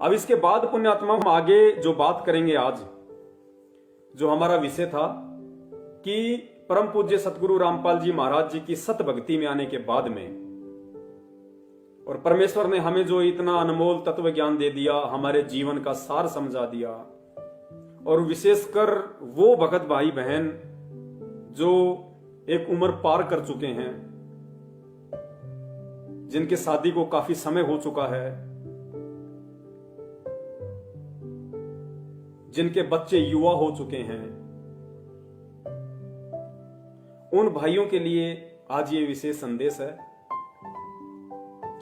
अब इसके बाद पुण्यात्मा हम आगे जो बात करेंगे, आज जो हमारा विषय था कि परम पूज्य सतगुरु रामपाल जी महाराज जी की सत भक्ति में आने के बाद में, और परमेश्वर ने हमें जो इतना अनमोल तत्व ज्ञान दे दिया, हमारे जीवन का सार समझा दिया, और विशेषकर वो भगत भाई बहन जो एक उम्र पार कर चुके हैं, जिनके शादी को काफी समय हो चुका है, जिनके बच्चे युवा हो चुके हैं, उन भाइयों के लिए आज ये विशेष संदेश है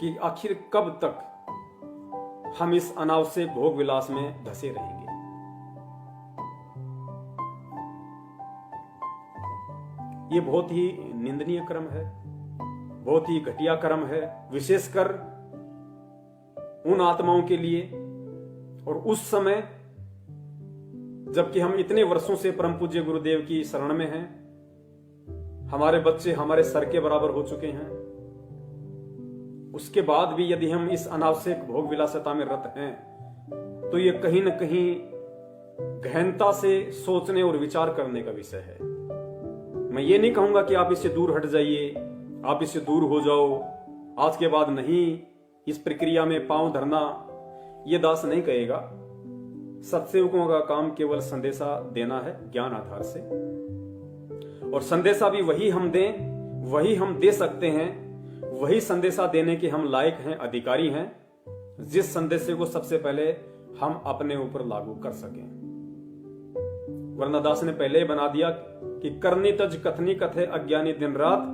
कि आखिर कब तक हम इस अनावश्यक भोग विलास में धंसे रहेंगे। ये बहुत ही निंदनीय कर्म है, बहुत ही घटिया कर्म है, विशेषकर उन आत्माओं के लिए। और उस समय जबकि हम इतने वर्षों से परम पूज्य गुरुदेव की शरण में हैं, हमारे बच्चे हमारे सर के बराबर हो चुके हैं, उसके बाद भी यदि हम इस अनावश्यक भोग विलासिता में रत हैं, तो ये कहीं न कहीं गहनता से सोचने और विचार करने का विषय है। मैं ये नहीं कहूंगा कि आप इससे दूर हट जाइए, आप इससे दूर हो जाओ, आज के बाद नहीं इस प्रक्रिया में पांव धरना, ये दास नहीं कहेगा। सत्सेवकों का काम केवल संदेशा देना है ज्ञान आधार से, और संदेशा भी वही हम दें, वही हम दे सकते हैं, वही संदेशा देने के हम लायक हैं, अधिकारी हैं, जिस संदेश को सबसे पहले हम अपने ऊपर लागू कर सकें। वरना दास ने पहले ही बना दिया कि करनी तज कथनी कथे अज्ञानी दिन रात,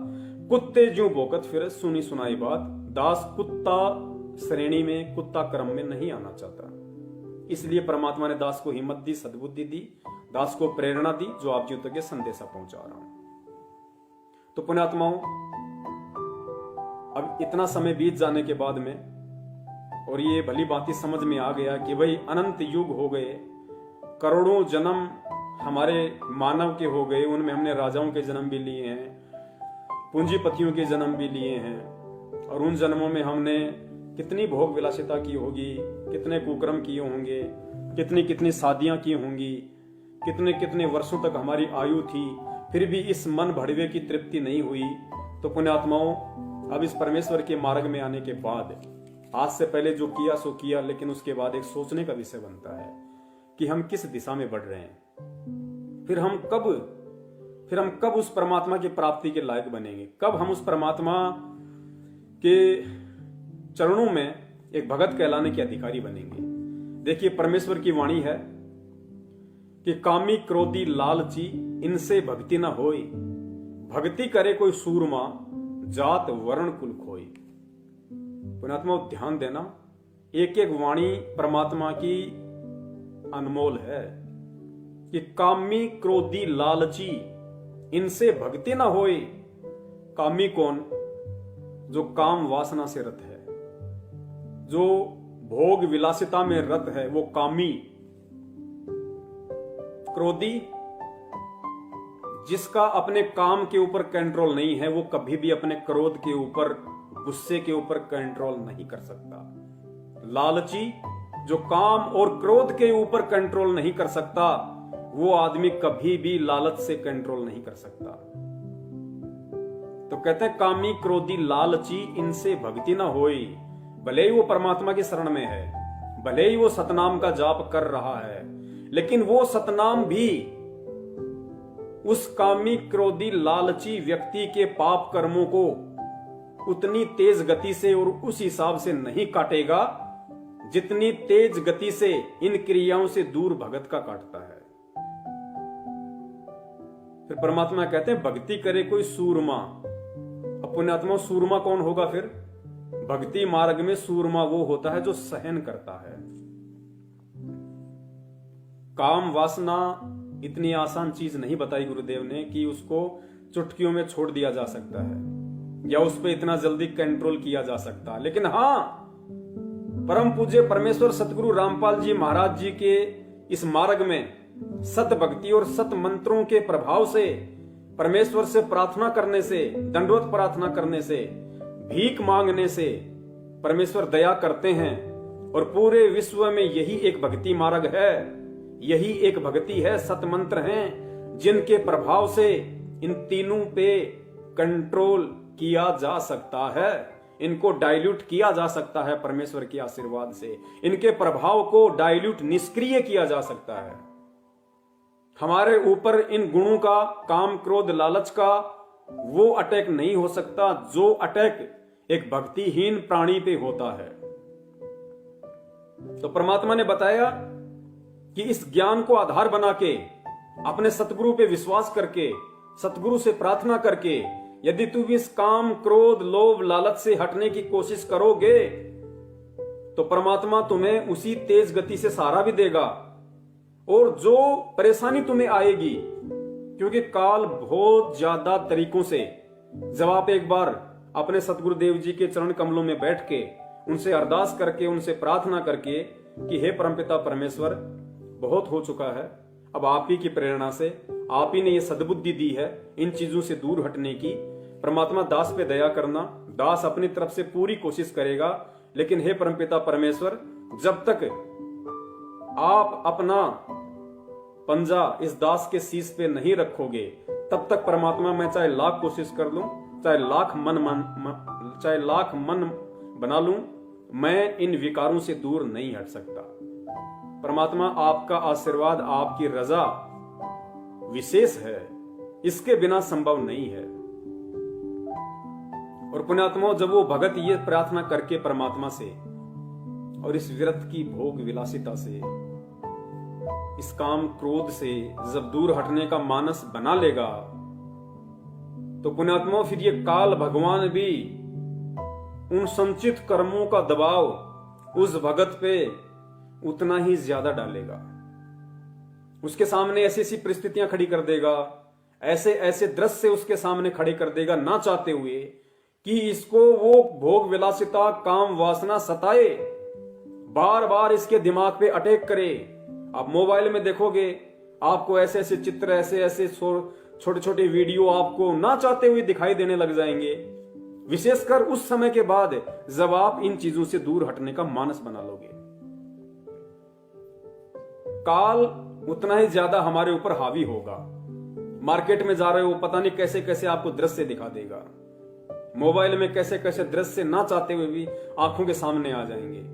कुत्ते ज्यों भोकत फिर सुनी सुनाई बात। दास कुत्ता श्रेणी में, कुत्ता क्रम में नहीं आना चाहता, इसलिए परमात्मा ने दास को हिम्मत दी, सद्बुद्धि दी, दास को प्रेरणा दी, जो आप जीव तक ये संदेशा पहुंचा रहा हूं। तो पुण्यात्माओं, अब इतना समय बीत जाने के बाद में, और ये भली बात समझ में आ गया कि भाई अनंत युग हो गए, करोड़ों जन्म हमारे मानव के हो गए, उनमें हमने राजाओं के जन्म भी लिए हैं, पूंजीपतियों के जन्म भी लिए हैं, और उन जन्मों में हमने कितनी भोग विलासिता की होगी, कितने कुकर्म किए होंगे, कितनी कितनी शादियां की होंगी, कितने कितने वर्षों तक हमारी आयु थी, फिर भी इस मन भड़वे की तृप्ति नहीं हुई। तो पुण्यात्माओं, अब इस परमेश्वर के मार्ग में आने के बाद, आज से पहले जो किया सो किया, लेकिन उसके बाद एक सोचने का विषय बनता है कि हम किस दिशा में बढ़ रहे हैं, फिर हम कब उस परमात्मा की प्राप्ति के लायक बनेंगे, कब हम उस परमात्मा के चरणों में एक भगत कहलाने के अधिकारी बनेंगे। देखिए, परमेश्वर की वाणी है कि कामी क्रोधी लालची इनसे भक्ति न होई, भक्ति करे कोई सूरमा जात वर्ण कुल खोई। पुण्यात्मा, ध्यान देना, एक एक वाणी परमात्मा की अनमोल है कि कामी क्रोधी लालची इनसे भक्ति न होई। कामी कौन? जो काम वासना से रत है, जो भोग विलासिता में रत है, वो कामी। क्रोधी, जिसका अपने काम के ऊपर कंट्रोल नहीं है, वो कभी भी अपने क्रोध के ऊपर, गुस्से के ऊपर कंट्रोल नहीं कर सकता। लालची, जो काम और क्रोध के ऊपर कंट्रोल नहीं कर सकता, वो आदमी कभी भी लालच से कंट्रोल नहीं कर सकता। तो कहते हैं कामी क्रोधी लालची इनसे भक्ति ना होई। भले ही वो परमात्मा की शरण में है, भले ही वो सतनाम का जाप कर रहा है, लेकिन वो सतनाम भी उस कामी क्रोधी लालची व्यक्ति के पाप कर्मों को उतनी तेज गति से और उस हिसाब से नहीं काटेगा जितनी तेज गति से इन क्रियाओं से दूर भगत का काटता है। फिर परमात्मा कहते हैं भक्ति करे कोई सूरमा। अब पुण्यात्मा, सूरमा कौन होगा? फिर भक्ति मार्ग में सूरमा वो होता है जो सहन करता है। काम वासना इतनी आसान चीज नहीं बताई गुरुदेव ने कि उसको चुटकियों में छोड़ दिया जा सकता है या उस पर इतना जल्दी कंट्रोल किया जा सकता है। लेकिन हाँ, परम पूज्य परमेश्वर सतगुरु रामपाल जी महाराज जी के इस मार्ग में सत भक्ति और सत मंत्रों के प्रभाव से, परमेश्वर से प्रार्थना करने से, दंडवत प्रार्थना करने से, भीख मांगने से परमेश्वर दया करते हैं और पूरे विश्व में यही एक भक्ति मार्ग है, यही एक भक्ति है, सतमंत्र हैं जिनके प्रभाव से इन तीनों पे कंट्रोल किया जा सकता है, इनको डाइल्यूट किया जा सकता है परमेश्वर के आशीर्वाद से, इनके प्रभाव को डाइल्यूट निष्क्रिय किया जा सकता है। हमारे ऊपर इन गुणों का, काम क्रोध लालच का वो अटैक नहीं हो सकता जो अटैक एक भक्तिहीन प्राणी पे होता है। तो परमात्मा ने बताया कि इस ज्ञान को आधार बना के, अपने सतगुरु पे विश्वास करके, सतगुरु से प्रार्थना करके, यदि तुम इस काम क्रोध लोभ लालच से हटने की कोशिश करोगे तो परमात्मा तुम्हें उसी तेज गति से सहारा भी देगा। और जो परेशानी तुम्हें आएगी, क्योंकि काल बहुत ज्यादा तरीकों से, जब आप एक बार अपने सतगुरुदेव जी के चरण कमलों में बैठ के उनसे अरदास करके, उनसे प्रार्थना करके कि हे परमपिता परमेश्वर, बहुत हो चुका है, अब आप ही की प्रेरणा से, आप ही ने ये सद्बुद्धि दी है इन चीजों से दूर हटने की, परमात्मा दास पे दया करना, दास अपनी तरफ से पूरी कोशिश करेगा, लेकिन हे परमपिता परमेश्वर, जब तक आप अपना पंजा इस दास के शीश पे नहीं रखोगे, तब तक परमात्मा मैं चाहे लाख कोशिश कर लूं, चाहे लाख मन बना लूं, मैं इन विकारों से दूर नहीं हट सकता। परमात्मा आपका आशीर्वाद, आपकी रजा विशेष है, इसके बिना संभव नहीं है। और पुण्यात्माओं, जब वो भगत ये प्रार्थना करके परमात्मा से और इस विरत की भोग विलासिता से, इस काम क्रोध से जब दूर हटने का मानस बना लेगा, तो पुण्यात्माओं फिर ये काल भगवान भी उन संचित कर्मों का दबाव उस भगत पे उतना ही ज्यादा डालेगा। उसके सामने ऐसी ऐसी परिस्थितियां खड़ी कर देगा, ऐसे ऐसे दृश्य उसके सामने खड़े कर देगा, ना चाहते हुए, कि इसको वो भोग विलासिता, काम वासना सताए, बार बार इसके दिमाग पे अटैक करे। आप मोबाइल में देखोगे, आपको ऐसे ऐसे चित्र, ऐसे ऐसे छोटे छोटे वीडियो आपको ना चाहते हुए दिखाई देने लग जाएंगे, विशेषकर उस समय के बाद जब आप इन चीजों से दूर हटने का मानस बना लोगे। काल उतना ही ज्यादा हमारे ऊपर हावी होगा। मार्केट में जा रहे हो, पता नहीं कैसे कैसे आपको दृश्य दिखा देगा, मोबाइल में कैसे कैसे दृश्य ना चाहते हुए भी आंखों के सामने आ जाएंगे।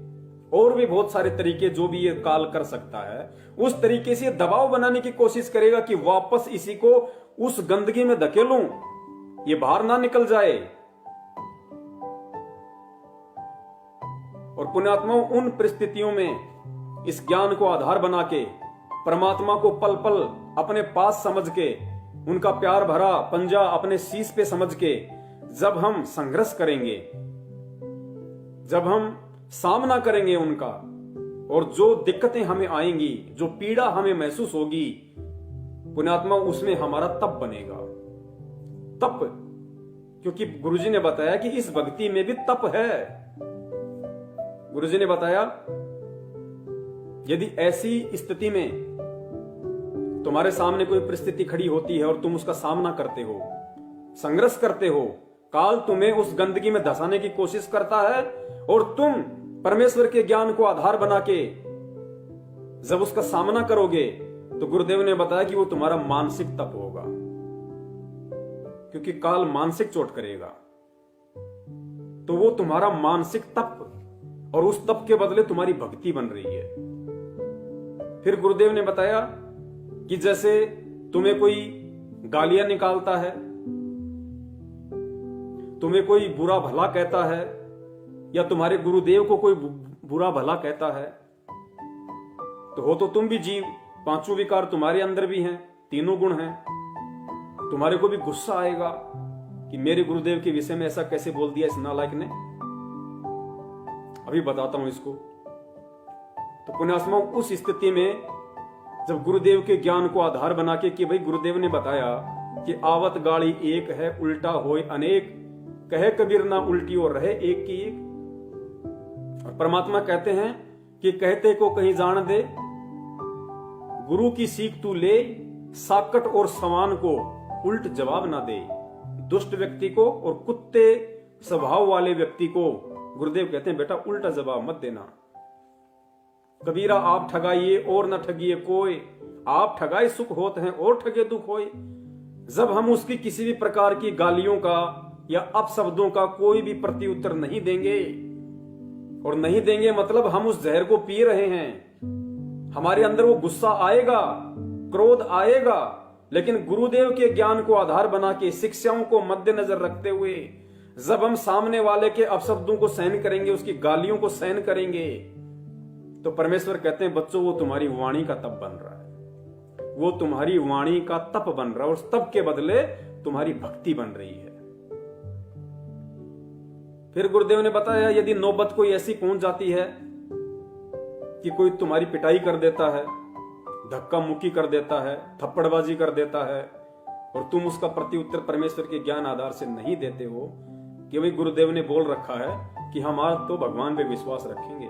और भी बहुत सारे तरीके जो भी ये काल कर सकता है, उस तरीके से दबाव बनाने की कोशिश करेगा कि वापस इसी को उस गंदगी में धकेलूं, ये बाहर ना निकल जाए। और पुण्यात्माओं, उन परिस्थितियों में इस ज्ञान को आधार बना के, परमात्मा को पल पल अपने पास समझ के, उनका प्यार भरा पंजा अपने शीश पे समझ के, जब हम संघर्ष करेंगे, जब हम सामना करेंगे उनका, और जो दिक्कतें हमें आएंगी, जो पीड़ा हमें महसूस होगी, पुण्यात्मा, उसमें हमारा तप बनेगा। तप, क्योंकि गुरुजी ने बताया कि इस भक्ति में भी तप है। गुरुजी ने बताया, यदि ऐसी स्थिति में तुम्हारे सामने कोई परिस्थिति खड़ी होती है और तुम उसका सामना करते हो, संघर्ष करते हो, काल तुम्हें उस गंदगी में धंसाने की कोशिश करता है, और तुम परमेश्वर के ज्ञान को आधार बना के जब उसका सामना करोगे, तो गुरुदेव ने बताया कि वो तुम्हारा मानसिक तप होगा, क्योंकि काल मानसिक चोट करेगा। तो वो तुम्हारा मानसिक तप, और उस तप के बदले तुम्हारी भक्ति बन रही है। फिर गुरुदेव ने बताया कि जैसे तुम्हें कोई गालियां निकालता है, तुम्हें कोई बुरा भला कहता है, या तुम्हारे गुरुदेव को कोई बुरा भला कहता है, तो हो तो तुम भी जीव, पांचों विकार तुम्हारे अंदर भी हैं, तीनों गुण हैं। तुम्हारे को भी गुस्सा आएगा कि मेरे गुरुदेव के विषय में ऐसा कैसे बोल दिया इस नालायक ने। अभी बताता हूं इसको। तो पुण्यात्माओं, उस स्थिति में जब गुरुदेव के ज्ञान को आधार बना के, कि भाई गुरुदेव ने बताया कि आवत गाड़ी एक है, उल्टा होए अनेक, कहे कबीर ना उल्टी और रहे एक की एक। और परमात्मा कहते हैं कि कहते को कहीं जान दे, गुरु की सीख तू ले, साकट और समान को उल्ट जवाब ना दे। दुष्ट व्यक्ति को और कुत्ते स्वभाव वाले व्यक्ति को गुरुदेव कहते हैं, बेटा उल्टा जवाब मत देना, कबीरा आप ठगाइए और न ठगिए कोई, आप ठगाए सुख होत हैं और ठगे दुख होए। जब हम उसकी किसी भी प्रकार की गालियों का या अपशब्दों का कोई भी प्रत्युत्तर नहीं देंगे, और नहीं देंगे मतलब हम उस जहर को पी रहे हैं, हमारे अंदर वो गुस्सा आएगा, क्रोध आएगा, लेकिन गुरुदेव के ज्ञान को आधार बना के, शिक्षाओं को मद्देनजर रखते हुए जब हम सामने वाले के अपशब्दों को सहन करेंगे, उसकी गालियों को सहन करेंगे, तो परमेश्वर कहते हैं बच्चों वो तुम्हारी वाणी का तप बन रहा है, वो तुम्हारी वाणी का तप बन रहा है, और उस तप के बदले तुम्हारी भक्ति बन रही है। फिर गुरुदेव ने बताया यदि नौबत कोई ऐसी पहुंच जाती है कि कोई तुम्हारी पिटाई कर देता है, धक्का मुक्की कर देता है, थप्पड़बाजी कर देता है, और तुम उसका प्रत्युत्तर परमेश्वर के ज्ञान आधार से नहीं देते हो, कि भाई गुरुदेव ने बोल रखा है कि हम आज तो भगवान पे विश्वास रखेंगे,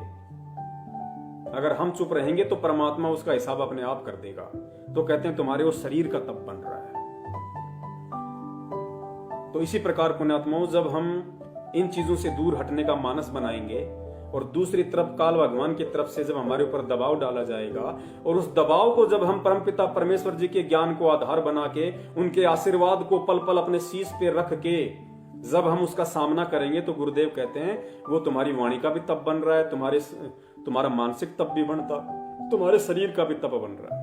अगर हम चुप रहेंगे तो परमात्मा उसका हिसाब अपने आप कर देगा, तो कहते हैं तुम्हारे वो शरीर का तप बन रहा है। तो इसी प्रकार पुण्यात्माओं, जब हम इन चीजों से दूर हटने का मानस बनाएंगे, और दूसरी तरफ काल भगवान की तरफ से जब हमारे ऊपर दबाव डाला जाएगा, और उस दबाव को जब हम परमपिता परमेश्वर जी के ज्ञान को आधार बना के, उनके आशीर्वाद को पल पल अपने शीश पे रख के जब हम उसका सामना करेंगे, तो गुरुदेव कहते हैं वो तुम्हारी वाणी का भी तप बन रहा है, तुम्हारा मानसिक तप भी बनता, तुम्हारे शरीर का भी तप बन रहा है,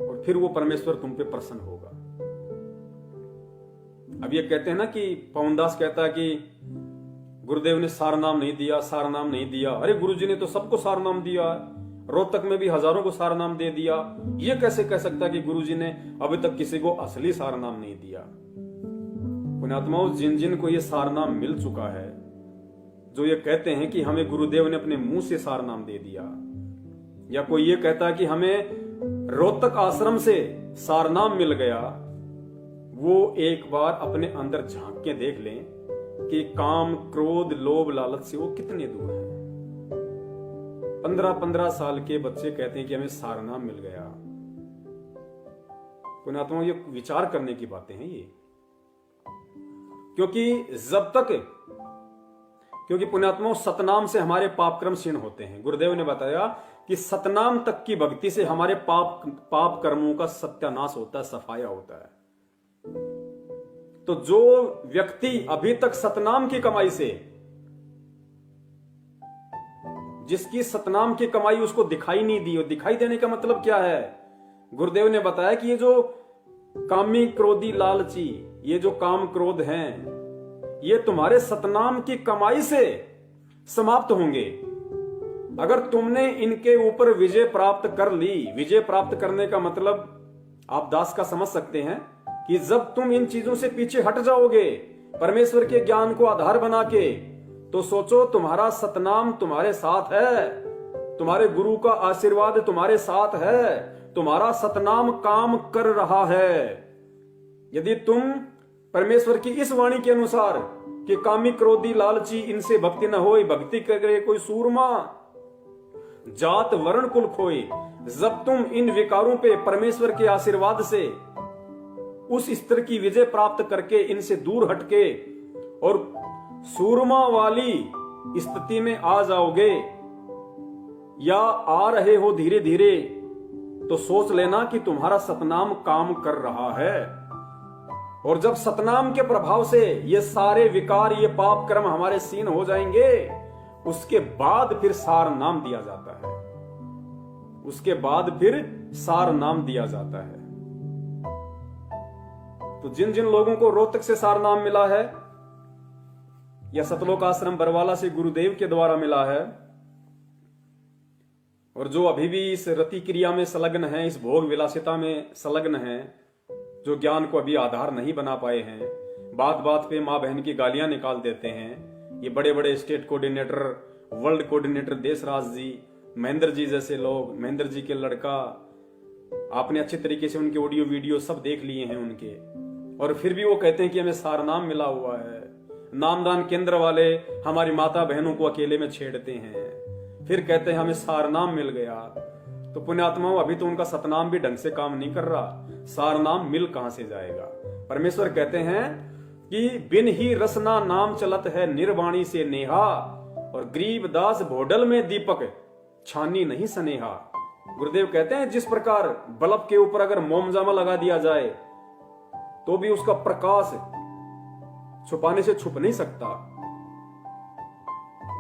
और फिर वो परमेश्वर तुम पे प्रसन्न होगा। अब ये कहते हैं ना कि पवनदास कहता है कि गुरुदेव ने सारनाम नहीं दिया, सारनाम नहीं दिया। अरे गुरुजी ने तो सबको सारनाम दिया, रोहतक में भी हजारों को सारनाम दे दिया, ये कैसे कह सकता है कि गुरुजी ने अभी तक किसी को असली सारनाम नहीं दिया। पुण्यात्माओं, जिन जिन को ये सारनाम मिल चुका है, जो ये कहते हैं कि हमें गुरुदेव ने अपने मुंह से सारनाम दे दिया, या कोई ये कहता है कि हमें रोहतक आश्रम से सारनाम मिल गया, वो एक बार अपने अंदर झांक के देख लें कि काम, क्रोध, लोभ, लालच से वो कितने दूर हैं। 15-15 साल के बच्चे कहते हैं कि हमें सारनाम मिल गया। पुण्यात्माओं, ये विचार करने की बातें हैं ये, क्योंकि पुण्यात्माओं सतनाम से हमारे पाप कर्म क्षीण होते हैं। गुरुदेव ने बताया कि सतनाम तक की भक्ति से हमारे पाप कर्मों का सत्यानाश होता है, सफाया होता है। तो जो व्यक्ति अभी तक सतनाम की कमाई से, जिसकी सतनाम की कमाई उसको दिखाई नहीं दी, और दिखाई देने का मतलब क्या है, गुरुदेव ने बताया कि ये जो कामी, क्रोधी, लालची, ये जो काम क्रोध हैं, ये तुम्हारे सतनाम की कमाई से समाप्त होंगे। अगर तुमने इनके ऊपर विजय प्राप्त कर ली, विजय प्राप्त करने का मतलब आप दास का समझ सकते हैं कि जब तुम इन चीजों से पीछे हट जाओगे, परमेश्वर के ज्ञान को आधार बना के, तो सोचो तुम्हारा सतनाम तुम्हारे साथ है, तुम्हारे गुरु का आशीर्वाद तुम्हारे साथ है, तुम्हारा सतनाम काम कर रहा है। यदि तुम परमेश्वर की इस वाणी के अनुसार कि कामी, क्रोधी, लालची, इनसे भक्ति न होई, भक्ति करे कोई सूरमा, जात वर्ण कुल खोई, जब तुम इन विकारों पे परमेश्वर के आशीर्वाद से उस स्तर की विजय प्राप्त करके इनसे दूर हटके और सूरमा वाली स्थिति में आ जाओगे, या आ रहे हो धीरे धीरे, तो सोच लेना कि तुम्हारा सतनाम काम कर रहा है। और जब सतनाम के प्रभाव से ये सारे विकार, ये पाप कर्म हमारे क्षीण हो जाएंगे, उसके बाद फिर सार नाम दिया जाता है, उसके बाद फिर सार नाम दिया जाता है। तो जिन जिन लोगों को रोहतक से सार नाम मिला है, या सतलोक आश्रम बरवाला से गुरुदेव के द्वारा मिला है, और जो अभी भी इस रति क्रिया में संलग्न हैं, इस भोग विलासिता में संलग्न हैं, जो ज्ञान को अभी आधार नहीं बना पाए हैं, बात बात पे माँ बहन की गालियां निकाल देते हैं, ये बड़े बड़े state coordinator, world coordinator Deshraj ji, Mahendra ji जैसे लोग, महेंद्र जी के लड़का, आपने अच्छे तरीके से उनके ऑडियो वीडियो सब देख लिए हैं उनके, और फिर भी वो कहते हैं कि हमें सारनाम मिला हुआ है। नामदान केंद्र वाले हमारी माता बहनों को अकेले में छेड़ते हैं, फिर कहते हैं हमें सारनाम मिल गया। तो पुण्यात्माओं, अभी तो उनका सतनाम भी ढंग से काम नहीं कर रहा, सारनाम मिल कहां से जाएगा। परमेश्वर कहते हैं कि बिन ही रसना नाम चलत है, निर्वाणी से नेहा, और गरीब दास भोडल में दीपक, छानी नहीं सनेहा। गुरुदेव कहते हैं जिस प्रकार बल्ब के ऊपर अगर मोमजामा लगा दिया जाए तो भी उसका प्रकाश छुपाने से छुप नहीं सकता,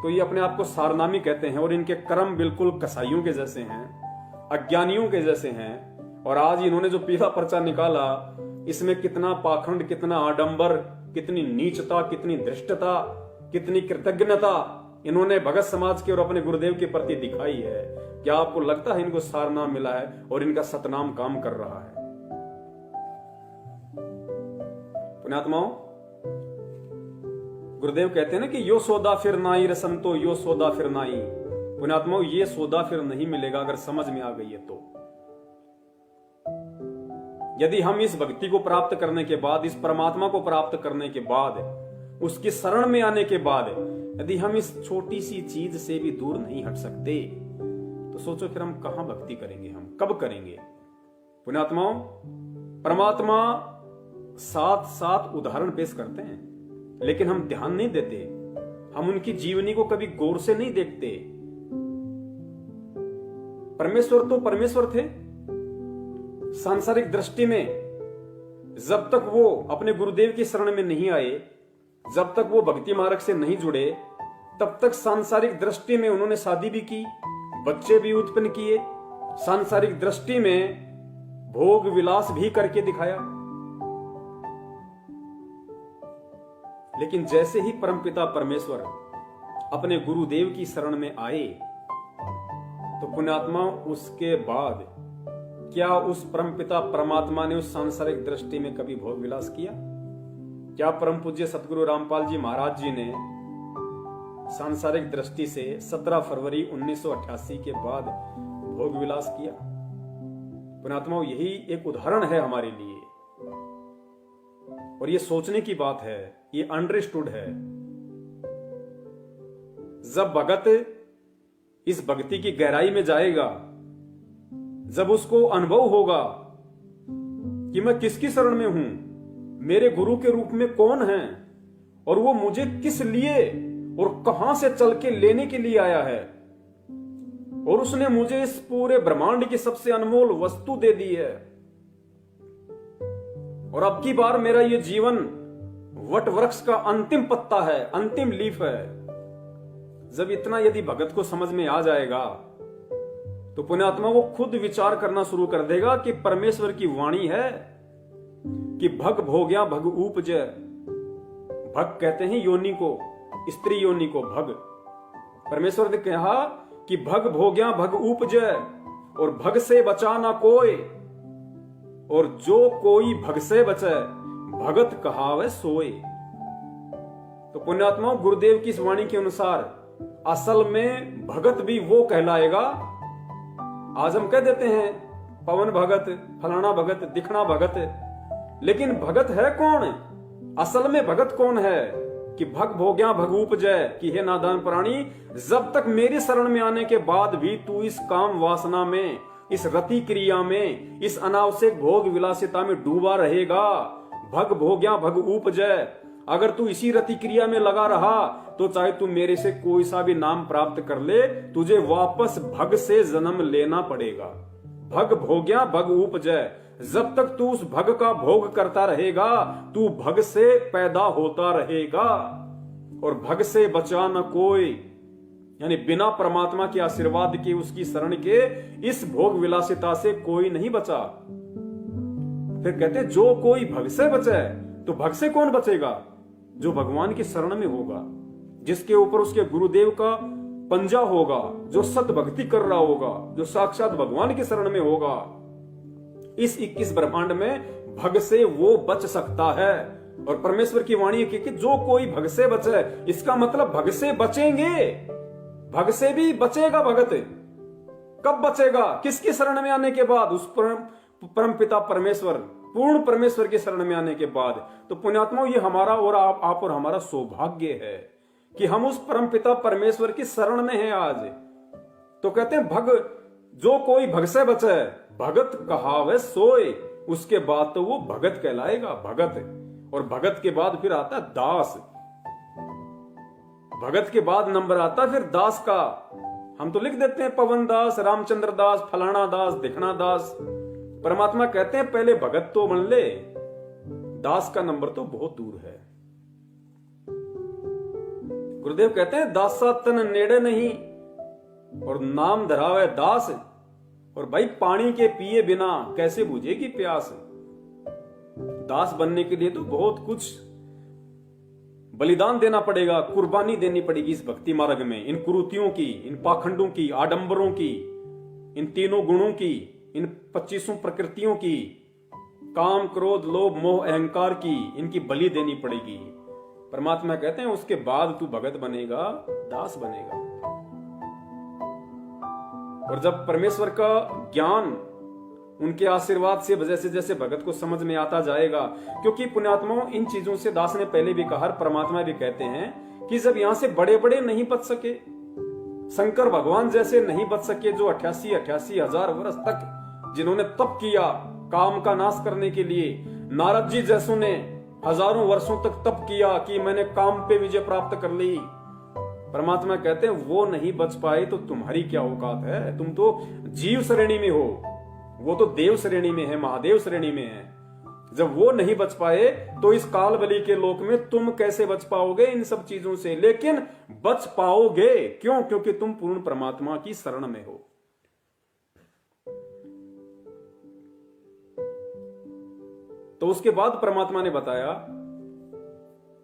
तो ये अपने आप को सारनामी कहते हैं और इनके कर्म बिल्कुल कसाईयों के जैसे हैं, अज्ञानियों के जैसे हैं। और आज इन्होंने जो पीला पर्चा निकाला, इसमें कितना पाखंड, कितना आडंबर, कितनी नीचता, कितनी धृष्टता, कितनी कृतज्ञता इन्होंने भगत समाज के और अपने गुरुदेव के प्रति दिखाई है। क्या आपको लगता है इनको सारनाम मिला है और इनका सतनाम काम कर रहा है? पुण्यात्माओं, गुरुदेव कहते हैं ना कि यो सौदा फिर नाई रसंतो, यो सौदा फिर नाई। पुण्यात्माओं, ये सौदा फिर नहीं मिलेगा अगर समझ में आ गई है तो। यदि हम इस भक्ति को प्राप्त करने के बाद, इस परमात्मा को प्राप्त करने के बाद, उसकी शरण में आने के बाद यदि हम इस छोटी सी चीज से भी दूर नहीं हट सकते तो सोचो फिर हम कहां भक्ति करेंगे, हम कब करेंगे? पुण्यात्माओं, परमात्मा साथ साथ उदाहरण पेश करते हैं लेकिन हम ध्यान नहीं देते, हम उनकी जीवनी को कभी गौर से नहीं देखते। परमेश्वर तो परमेश्वर थे, सांसारिक दृष्टि में जब तक वो अपने गुरुदेव की शरण में नहीं आए, जब तक वो भक्ति मार्ग से नहीं जुड़े, तब तक सांसारिक दृष्टि में उन्होंने शादी भी की, बच्चे भी उत्पन्न किए, सांसारिक दृष्टि में भोग विलास भी करके दिखाया। लेकिन जैसे ही परमपिता परमेश्वर अपने गुरुदेव की शरण में आए तो पुण्यात्मा उसके बाद क्या उस परमपिता परमात्मा ने उस सांसारिक दृष्टि में कभी भोग विलास किया? क्या परम पूज्य सतगुरु रामपाल जी महाराज जी ने सांसारिक दृष्टि से 17 फरवरी 1988 के बाद भोग विलास किया? पुण्यात्माओं, यही एक उदाहरण है हमारे लिए और ये सोचने की बात है, ये अंडरस्टूड है। जब भगत इस भक्ति की गहराई में जाएगा, जब उसको अनुभव होगा कि मैं किसकी शरण में हूं, मेरे गुरु के रूप में कौन है और वो मुझे किस लिए और कहां से चल के लेने के लिए आया है, और उसने मुझे इस पूरे ब्रह्मांड की सबसे अनमोल वस्तु दे दी है, और अब की बार मेरा ये जीवन वट वृक्ष का अंतिम पत्ता है, अंतिम लीफ है। जब इतना यदि भगत को समझ में आ जाएगा तो पुण्यात्मा वो खुद विचार करना शुरू कर देगा कि परमेश्वर की वाणी है कि भग भोग्या भग उपजय। भग कहते हैं योनि को, स्त्री योनि को भग। परमेश्वर ने कहा कि भग भोग्या भग उपजय, और भग से बचा ना कोई, और जो कोई भग से बचे भगत कहावे सोए। तो पुण्यात्मा गुरुदेव की इस वाणी के अनुसार असल में भगत भी वो कहलाएगा। आज हम कह देते हैं पवन भगत, फलाना भगत, दिखना भगत, लेकिन भगत है कौन? असल में भगत कौन है कि भग भोग्या भग उपजय, कि हे नादान प्राणी, जब तक मेरी शरण में आने के बाद भी तू इस काम वासना में, इस रति क्रिया में, इस अनावश्यक भोग विलासिता में डूबा रहेगा, भग भोग्या भग उपजय, अगर तू इसी रति क्रिया में लगा रहा तो चाहे तू मेरे से कोई सा भी नाम प्राप्त कर ले, तुझे वापस भग से जन्म लेना पड़ेगा। भग भोग्या भग उपजय, जब तक तू उस भग का भोग करता रहेगा तू भग से पैदा होता रहेगा, और भग से बचा न कोई, यानी बिना परमात्मा के आशीर्वाद के, उसकी शरण के, इस भोग विलासिता से कोई नहीं बचा। फिर कहते जो कोई भग से बचे, तो भग से कौन बचेगा? जो भगवान की शरण में होगा, जिसके ऊपर उसके गुरुदेव का पंजा होगा, जो सत भक्ति कर रहा होगा, जो साक्षात भगवान की शरण में होगा। इस 21 ब्रह्मांड में भग से वो बच सकता है। और परमेश्वर की वाणी है कि जो कोई भग से बचे, इसका मतलब भग से बचेंगे, भग से भी बचेगा भगत। कब बचेगा? किसकी शरण में आने के बाद? उस परम पिता परमेश्वर, पूर्ण परमेश्वर की शरण में आने के बाद। तो पुण्यात्माओं, ये हमारा और आप और हमारा सौभाग्य है कि हम उस परम पिता परमेश्वर की शरण में हैं आज। तो कहते हैं भग, जो कोई भग से बचे भगत कहावे सोए, उसके बाद तो वो भगत कहलाएगा, भगत। और भगत के बाद फिर आता है दास। भगत के बाद नंबर आता फिर दास का। हम तो लिख देते हैं पवन दास, रामचंद्र दास, फलाना दास, दिखना दास। परमात्मा कहते हैं पहले भगत तो बन ले, दास का नंबर तो बहुत दूर है। गुरुदेव कहते हैं दासा तन नेड़े नहीं और नाम धरावे दास। और भाई पानी के पिए बिना कैसे बुझेगी प्यास। दास बनने के लिए तो बहुत कुछ बलिदान देना पड़ेगा, कुर्बानी देनी पड़ेगी इस भक्ति मार्ग में। इन कुरीतियों की, इन पाखंडों की, आडंबरों की, इन तीनों गुणों की, इन 25 प्रकृतियों की, काम, क्रोध, लोभ, मोह, अहंकार की, इनकी बलि देनी पड़ेगी। परमात्मा कहते हैं उसके बाद तू भगत बनेगा, दास बनेगा। और जब परमेश्वर का ज्ञान उनके आशीर्वाद से जैसे जैसे भगत को समझ में आता जाएगा, क्योंकि पुण्यात्माओं इन चीजों से दास ने पहले भी कहा, परमात्मा भी कहते हैं कि जब यहां से बड़े बड़े नहीं बच सके, शंकर भगवान जैसे नहीं बच सके, जो 88 हजार वर्ष तक जिन्होंने तप किया काम का नाश करने के लिए, नारद जी जैसों ने हजारों वर्षों तक तप किया कि मैंने काम पे विजय प्राप्त कर ली। परमात्मा कहते हैं वो नहीं बच पाए तो तुम्हारी क्या औकात है, तुम तो जीव श्रेणी में हो, वो तो देव श्रेणी में है, महादेव श्रेणी में है। जब वो नहीं बच पाए तो इस काल बलि के लोक में तुम कैसे बच पाओगे इन सब चीजों से। लेकिन बच पाओगे क्यों? क्योंकि तुम पूर्ण परमात्मा की शरण में हो। तो उसके बाद परमात्मा ने बताया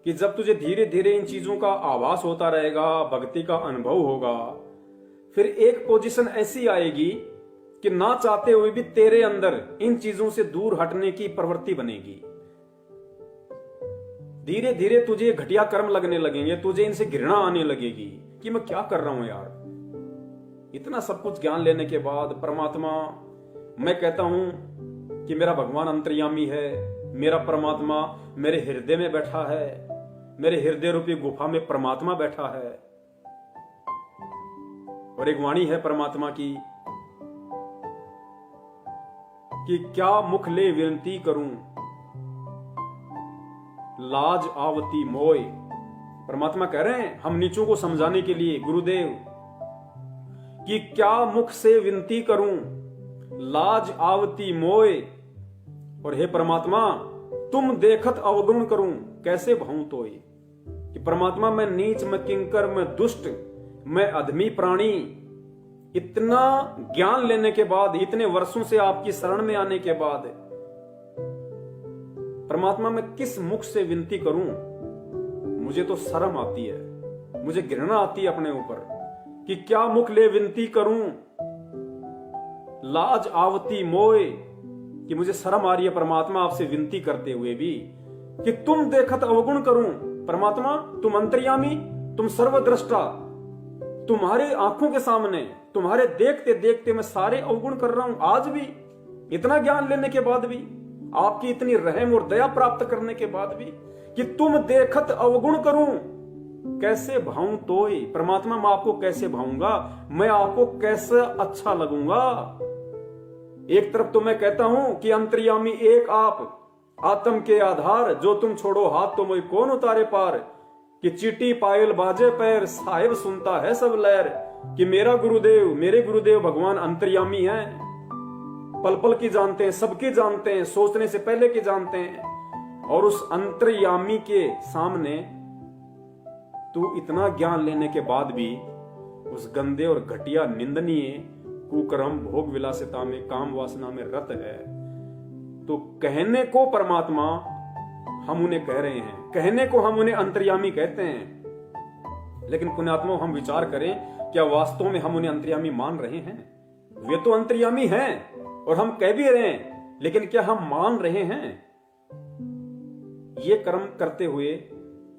कि जब तुझे धीरे धीरे इन चीजों का आभास होता रहेगा, भक्ति का अनुभव होगा, फिर एक पोजीशन ऐसी आएगी कि ना चाहते हुए भी तेरे अंदर इन चीजों से दूर हटने की प्रवृत्ति बनेगी। धीरे धीरे तुझे घटिया कर्म लगने लगेंगे, तुझे इनसे घृणा आने लगेगी कि मैं क्या कर रहा हूं यार। इतना सब कुछ ज्ञान लेने के बाद परमात्मा, मैं कहता हूं कि मेरा भगवान अंतर्यामी है, मेरा परमात्मा मेरे हृदय में बैठा है, मेरे हृदय रूपी गुफा में परमात्मा बैठा है। और एक वाणी है परमात्मा की कि क्या मुख ले विनती करूं, लाज आवती मोय। परमात्मा कह रहे हैं हम नीचों को समझाने के लिए, गुरुदेव, कि क्या मुख से विनती करूं, लाज आवती मोय। और हे परमात्मा तुम देखत अवगुण करूं, कैसे भाऊं तोय। कि परमात्मा मैं नीच, मैं किंकर, मैं दुष्ट, मैं अधमी प्राणी, इतना ज्ञान लेने के बाद, इतने वर्षों से आपकी शरण में आने के बाद, परमात्मा मैं किस मुख से विनती करूं। मुझे तो शर्म आती है, मुझे घृणा आती है अपने ऊपर कि क्या मुख ले विनती करूं, लाज आवती मोय। कि मुझे शर्म आ रही है परमात्मा आपसे विनती करते हुए भी कि तुम देखत अवगुण करूं। परमात्मा तुम अंतर्यामी, तुम सर्वद्रष्टा, तुम्हारे आंखों के सामने, तुम्हारे देखते देखते मैं सारे अवगुण कर रहा हूं। आज भी इतना ज्ञान लेने के बाद भी, आपकी इतनी रहम और दया प्राप्त करने के बाद भी, कि तुम देखत अवगुण करूं, कैसे भाऊं तोय। परमात्मा मैं आपको कैसे भाऊंगा, मैं आपको कैसे अच्छा लगूंगा। एक तरफ तो मैं कहता हूं कि अंतर्यामी एक आप, आत्म के आधार, जो तुम छोड़ो हाथ तो मुझे कौन उतारे पार। कि चीटी पायल बाजे पैर, साहिब सुनता है सब लहर। कि मेरा गुरुदेव, मेरे गुरुदेव भगवान अंतर्यामी हैं, पल पल की जानते हैं, सबकी जानते हैं, सोचने से पहले की जानते हैं। और उस अंतर्यामी के सामने तू इतना ज्ञान लेने के बाद भी उस गंदे और घटिया, निंदनीय कुकर्म, भोग विलासिता में, काम वासना में रत है। तो कहने को परमात्मा हम उन्हें कह रहे हैं, कहने को हम उन्हें अंतर्यामी कहते हैं, लेकिन पुण्यात्मा हम विचार करें, क्या वास्तव में हम उन्हें अंतर्यामी मान रहे हैं? वे तो अंतर्यामी हैं और हम कह भी रहे हैं, लेकिन क्या हम मान रहे हैं? ये कर्म करते हुए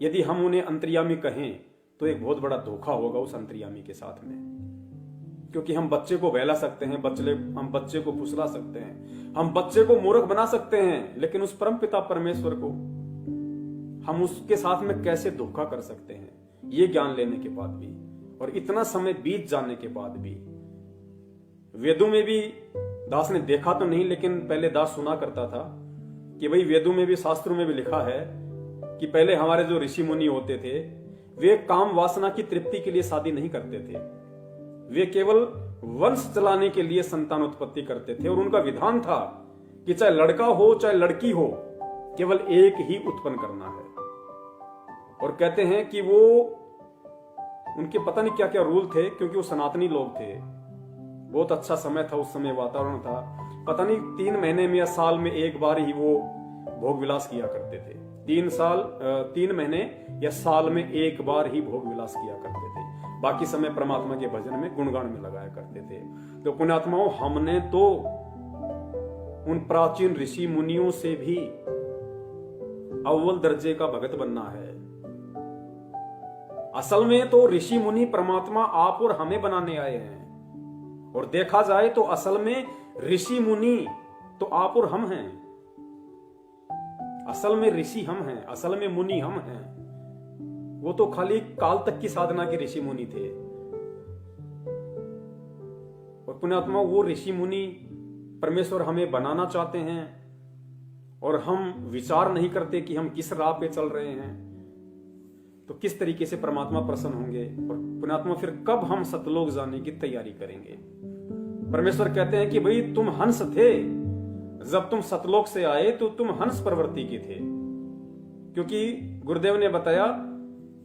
यदि हम उन्हें अंतर्यामी कहें तो एक बहुत बड़ा धोखा होगा उस अंतर्यामी के साथ में। क्योंकि हम बच्चे को बहला सकते हैं, हम बच्चे को फुसला सकते हैं, हम बच्चे को मूर्ख बना सकते हैं, लेकिन उस परम पिता परमेश्वर को हम उसके साथ में कैसे धोखा कर सकते हैं, ये ज्ञान लेने के बाद भी और इतना समय बीत जाने के बाद भी। वेदों में भी दास ने देखा तो नहीं, लेकिन पहले दास सुना करता था कि भाई वेदों में भी, शास्त्रों में भी लिखा है कि पहले हमारे जो ऋषि मुनि होते थे वे काम वासना की तृप्ति के लिए शादी नहीं करते थे, वे केवल वंश चलाने के लिए संतान उत्पत्ति करते थे। और उनका विधान था कि चाहे लड़का हो चाहे लड़की हो, केवल एक ही उत्पन्न करना है। और कहते हैं कि वो उनके पता नहीं क्या क्या रूल थे, क्योंकि वो सनातनी लोग थे। बहुत अच्छा समय था उस समय, वातावरण था। पता नहीं 3 महीने में या साल में एक बार ही वो भोग विलास किया करते थे। 3 महीने या साल में एक बार ही भोग विलास किया करते थे। बाकी समय परमात्मा के भजन में, गुणगान में लगाया करते थे। तो पुण्यात्माओं, हमने तो उन प्राचीन ऋषि मुनियों से भी अव्वल दर्जे का भगत बनना है। असल में तो ऋषि मुनि परमात्मा आप और हमें बनाने आए हैं। और देखा जाए तो असल में ऋषि मुनि तो आप और हम हैं। असल में ऋषि हम हैं, असल में मुनि हम हैं। वो तो खाली काल तक की साधना के ऋषि मुनि थे। और पुण्यात्मा, वो ऋषि मुनि परमेश्वर हमें बनाना चाहते हैं और हम विचार नहीं करते कि हम किस राह पे चल रहे हैं, तो किस तरीके से परमात्मा प्रसन्न होंगे। और पुण्यात्मा, फिर कब हम सतलोक जाने की तैयारी करेंगे। परमेश्वर कहते हैं कि भाई तुम हंस थे, जब तुम सतलोक से आए तो तुम हंस प्रवृत्ति के थे। क्योंकि गुरुदेव ने बताया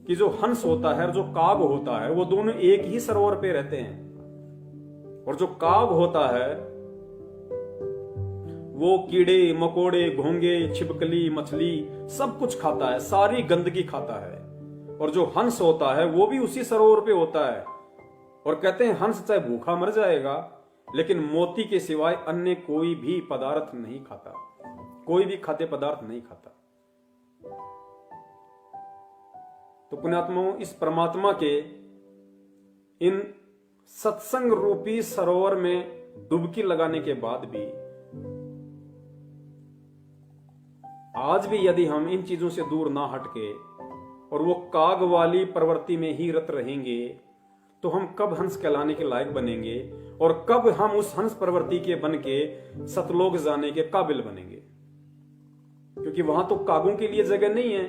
कि जो हंस होता है और जो काग होता है, वो दोनों एक ही सरोवर पे रहते हैं। और जो काग होता है वो कीड़े मकोड़े, घोंगे, छिपकली, मछली सब कुछ खाता है, सारी गंदगी खाता है। और जो हंस होता है वो भी उसी सरोवर पे होता है। और कहते हैं हंस चाहे भूखा मर जाएगा, लेकिन मोती के सिवाय अन्य कोई भी पदार्थ नहीं खाता, कोई भी खाद्य पदार्थ नहीं खाता। तो पुण्यात्माओं, इस परमात्मा के इन सत्संग रूपी सरोवर में डुबकी लगाने के बाद भी, आज भी यदि हम इन चीजों से दूर ना हटके और वो काग वाली प्रवृत्ति में ही रत रहेंगे, तो हम कब हंस कहलाने के लायक बनेंगे और कब हम उस हंस प्रवृत्ति के बन के सतलोक जाने के काबिल बनेंगे। क्योंकि वहां तो कागों के लिए जगह नहीं है,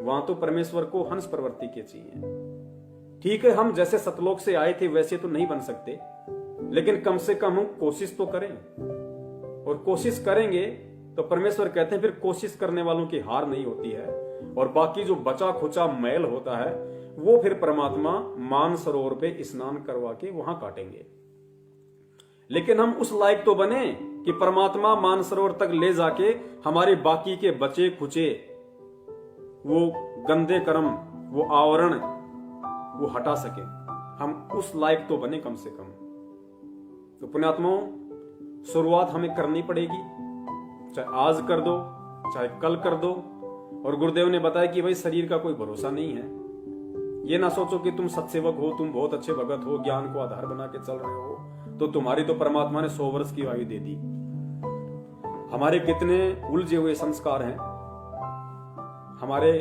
वहां तो परमेश्वर को हंस प्रवृत्ति के चाहिए। ठीक है, हम जैसे सतलोक से आए थे वैसे तो नहीं बन सकते, लेकिन कम से कम हम कोशिश तो करें। और कोशिश करेंगे तो परमेश्वर कहते हैं फिर कोशिश करने वालों की हार नहीं होती है। और बाकी जो बचा खुचा मैल होता है वो फिर परमात्मा मान सरोवर पे स्नान करवा के वहां काटेंगे। लेकिन हम उस लायक तो बने कि परमात्मा मान सरोवर तक ले जाके हमारे बाकी के बचे खुचे वो गंदे कर्म, वो आवरण वो हटा सके। हम उस लायक तो बने कम से कम। तो पुण्यात्माओं, शुरुआत हमें करनी पड़ेगी, चाहे आज कर दो चाहे कल कर दो। और गुरुदेव ने बताया कि भाई शरीर का कोई भरोसा नहीं है। ये ना सोचो कि तुम सत्सेवक हो, तुम बहुत अच्छे भगत हो, ज्ञान को आधार बना के चल रहे हो, तो तुम्हारी तो परमात्मा ने 100 वर्ष की आयु दे दी। हमारे कितने उलझे हुए संस्कार हैं, हमारे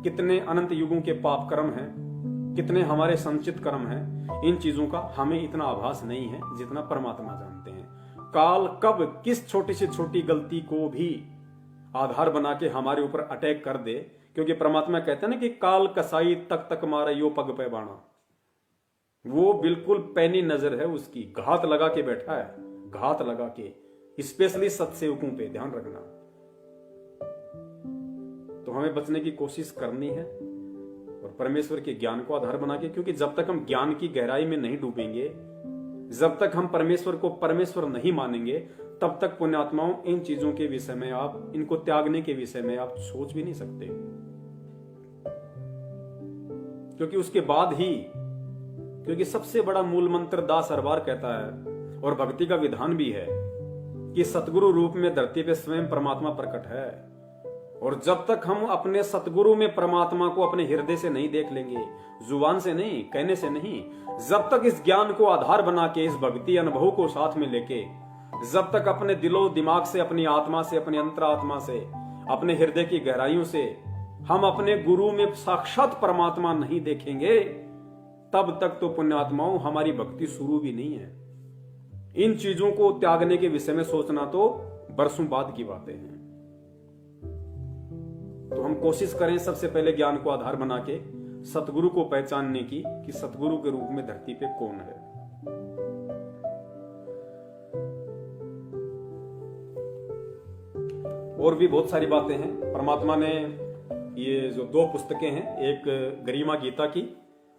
कितने अनंत युगों के पाप कर्म हैं, कितने हमारे संचित कर्म हैं, इन चीजों का हमें इतना आभास नहीं है जितना परमात्मा जानते हैं। काल कब किस छोटी से छोटी गलती को भी आधार बना के हमारे ऊपर अटैक कर दे। क्योंकि परमात्मा कहते हैं ना कि काल कसाई तक तक मारे यो पग पे बाणा। वो बिल्कुल पैनी नजर है उसकी, घात लगा के बैठा है, घात लगा के। स्पेशली सत्सेवकों पे ध्यान रखना। तो हमें बचने की कोशिश करनी है और परमेश्वर के ज्ञान को आधार बना के। क्योंकि जब तक हम ज्ञान की गहराई में नहीं डूबेंगे, जब तक हम परमेश्वर को परमेश्वर नहीं मानेंगे, तब तक पुण्यात्माओं इन चीजों के विषय में आप, इनको त्यागने के विषय में आप सोच भी नहीं सकते। क्योंकि उसके बाद ही, क्योंकि सबसे बड़ा मूल मंत्र दास हर बार कहता है और भक्ति का विधान भी है कि सतगुरु रूप में धरती पे स्वयं परमात्मा प्रकट है। और जब तक हम अपने सतगुरु में परमात्मा को अपने हृदय से नहीं देख लेंगे, जुबान से नहीं, कहने से नहीं, जब तक इस ज्ञान को आधार बना के, इस भक्ति अनुभव को साथ में लेके, जब तक अपने दिलो दिमाग से, अपनी आत्मा से, अपनी अंतरात्मा से, अपने हृदय की गहराइयों से हम अपने गुरु में साक्षात परमात्मा नहीं देखेंगे, तब तक तो पुण्यात्माओं हमारी भक्ति शुरू भी नहीं है। इन चीजों को त्यागने के विषय में सोचना तो बरसों बाद की बातें हैं। तो हम कोशिश करें सबसे पहले ज्ञान को आधार बना के सतगुरु को पहचानने की कि सतगुरु के रूप में धरती पे कौन है। और भी बहुत सारी बातें हैं। परमात्मा ने ये जो 2 पुस्तकें हैं, एक गरिमा गीता की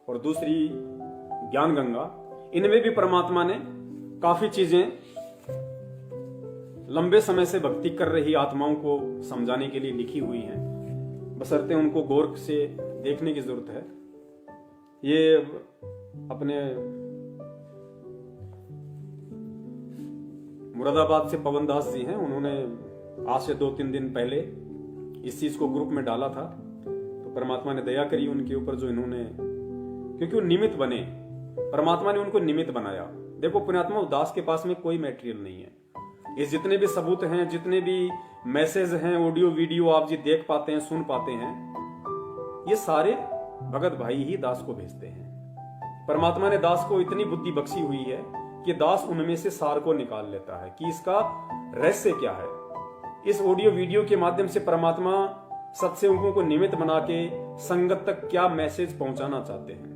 और दूसरी ज्ञान गंगा, इनमें भी परमात्मा ने काफी चीजें लंबे समय से भक्ति कर रही आत्माओं को समझाने के लिए लिखी हुई हैं, बशर्ते उनको गौर से देखने की जरूरत है। ये अपने मुरादाबाद से पवन दास जी हैं, उन्होंने आज से 2-3 दिन पहले इस चीज को ग्रुप में डाला था। तो परमात्मा ने दया करी उनके ऊपर, जो इन्होंने, क्योंकि वो निमित्त बने, परमात्मा ने उनको निमित्त बनाया। देखो पुण्यात्मा, दास के पास में कोई मटेरियल नहीं है। ये जितने भी सबूत हैं, जितने भी मैसेज हैं, ऑडियो वीडियो आप जी देख पाते हैं, सुन पाते हैं, ये सारे भगत भाई ही दास को भेजते हैं। परमात्मा ने दास को इतनी बुद्धि बख्शी हुई है कि दास उनमें से सार को निकाल लेता है कि इसका रहस्य क्या है। इस ऑडियो वीडियो के माध्यम से परमात्मा सत्संगों को निमित्त बना के संगत तक क्या मैसेज पहुंचाना चाहते हैं,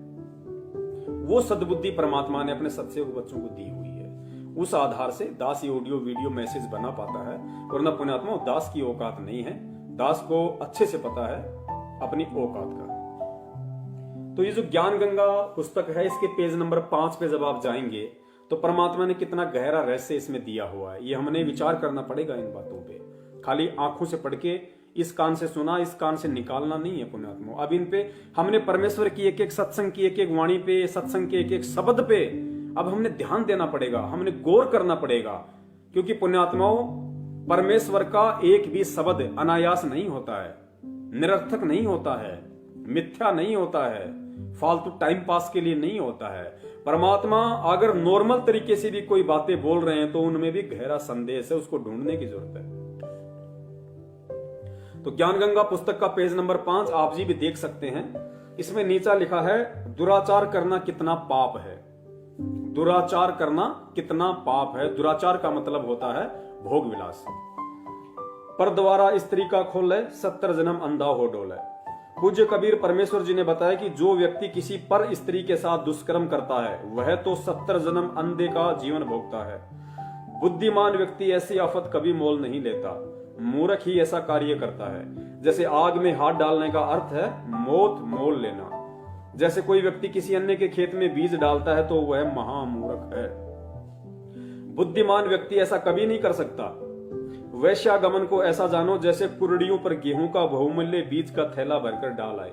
वो सद्बुद्धि परमात्मा ने अपने सत्संग बच्चों को दी हुई है। उस आधार से दास ये ऑडियो वीडियो मैसेज बना पाता है। और न पुण्यात्मा, दास की औकात नहीं है, दास को अच्छे से पता है अपनी औकात का। तो ये जो ज्ञान गंगा पुस्तक है, इसके पेज नंबर 5 पे जब आप जाएंगे तो परमात्मा ने कितना गहरा रहस्य इसमें दिया हुआ है। ये हमने विचार करना पड़ेगा इन बातों पे। खाली आंखों से पढ़ के, इस कान से सुना, इस कान से निकालना नहीं है पुण्यात्मा। अब इन पे हमने परमेश्वर की एक एक सत्संग की एक एक वाणी पे, सत्संग के एक एक शब्द पे अब हमने ध्यान देना पड़ेगा, हमने गौर करना पड़ेगा। क्योंकि पुण्यात्माओं, परमेश्वर का एक भी शब्द अनायास नहीं होता है, निरर्थक नहीं होता है, मिथ्या नहीं होता है, फालतू टाइम पास के लिए नहीं होता है। परमात्मा अगर नॉर्मल तरीके से भी कोई बातें बोल रहे हैं तो उनमें भी गहरा संदेश है, उसको ढूंढने की जरूरत है। तो ज्ञान गंगा पुस्तक का पेज नंबर 5 आप जी भी देख सकते हैं। इसमें नीचा लिखा है, दुराचार करना कितना पाप है। दुराचार करना कितना पाप है। दुराचार का मतलब होता है भोग विलास। पर द्वारा स्त्री का खोले, 70 जन्म अंधा हो डोले। पूज्य कबीर परमेश्वर जी ने बताया कि जो व्यक्ति किसी पर स्त्री के साथ दुष्कर्म करता है वह तो 70 जन्म अंधे का जीवन भोगता है। बुद्धिमान व्यक्ति ऐसी आफत कभी मोल नहीं लेता, मूर्ख ही ऐसा कार्य करता है। जैसे आग में हाथ डालने का अर्थ है मौत मोल लेना। जैसे कोई व्यक्ति किसी अन्य के खेत में बीज डालता है तो वह महामूर्ख है। बुद्धिमान व्यक्ति ऐसा कभी नहीं कर सकता। वैश्यागमन को ऐसा जानो जैसे कुर्डियों पर गेहूं का बहुमूल्य बीज का थैला भरकर डाल आए।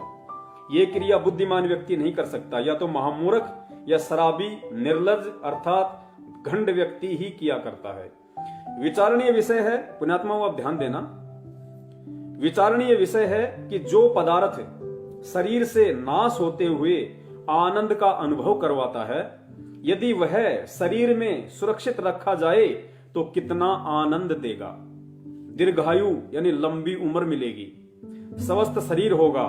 ये क्रिया बुद्धिमान व्यक्ति नहीं कर सकता। या तो महामूर्ख या शराबी निर्लज अर्थात घंड व्यक्ति ही किया करता है। विचारणीय विषय है पुण्यात्माओं, आप ध्यान देना, विचारणीय विषय है कि जो पदार्थ शरीर से नाश होते हुए आनंद का अनुभव करवाता है, यदि वह शरीर में सुरक्षित रखा जाए तो कितना आनंद देगा। दीर्घायु यानी लंबी उम्र मिलेगी, स्वस्थ शरीर होगा,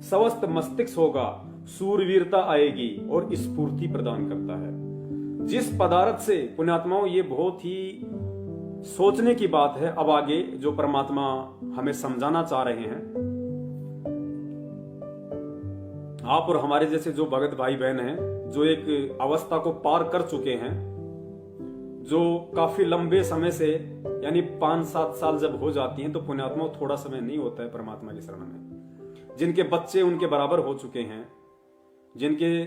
स्वस्थ मस्तिष्क होगा, सूरवीरता आएगी और स्फूर्ति प्रदान करता है। जिस पदार्थ से पुण्यात्माओं, ये बहुत ही सोचने की बात है। अब आगे जो परमात्मा हमें समझाना चाह रहे हैं, आप और हमारे जैसे जो भगत भाई बहन हैं, जो एक अवस्था को पार कर चुके हैं, जो काफी लंबे समय से यानी 5-7 साल जब हो जाती हैं तो पुण्यात्मा थोड़ा समय नहीं होता है परमात्मा की शरण में। जिनके बच्चे उनके बराबर हो चुके हैं, जिनके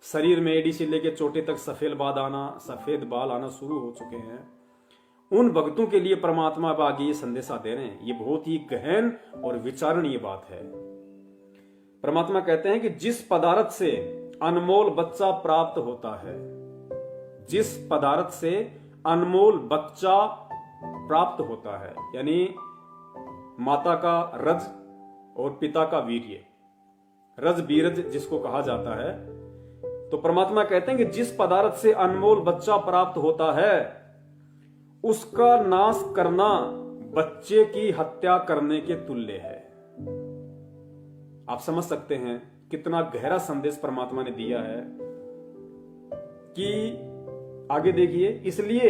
शरीर में एड़ी से लेकर चोटे तक सफेद बाल आना शुरू हो चुके हैं, उन भक्तों के लिए परमात्मा अब आगे ये संदेशा दे रहे हैं। ये बहुत ही गहन और विचारणीय बात है। परमात्मा कहते हैं कि जिस पदार्थ से अनमोल बच्चा प्राप्त होता है, जिस पदार्थ से अनमोल बच्चा प्राप्त होता है, यानी माता का रज और पिता का वीर्य, रज बीरज जिसको कहा जाता है, तो परमात्मा कहते हैं कि जिस पदार्थ से अनमोल बच्चा प्राप्त होता है उसका नाश करना बच्चे की हत्या करने के तुल्य है। आप समझ सकते हैं कितना गहरा संदेश परमात्मा ने दिया है कि आगे देखिए, इसलिए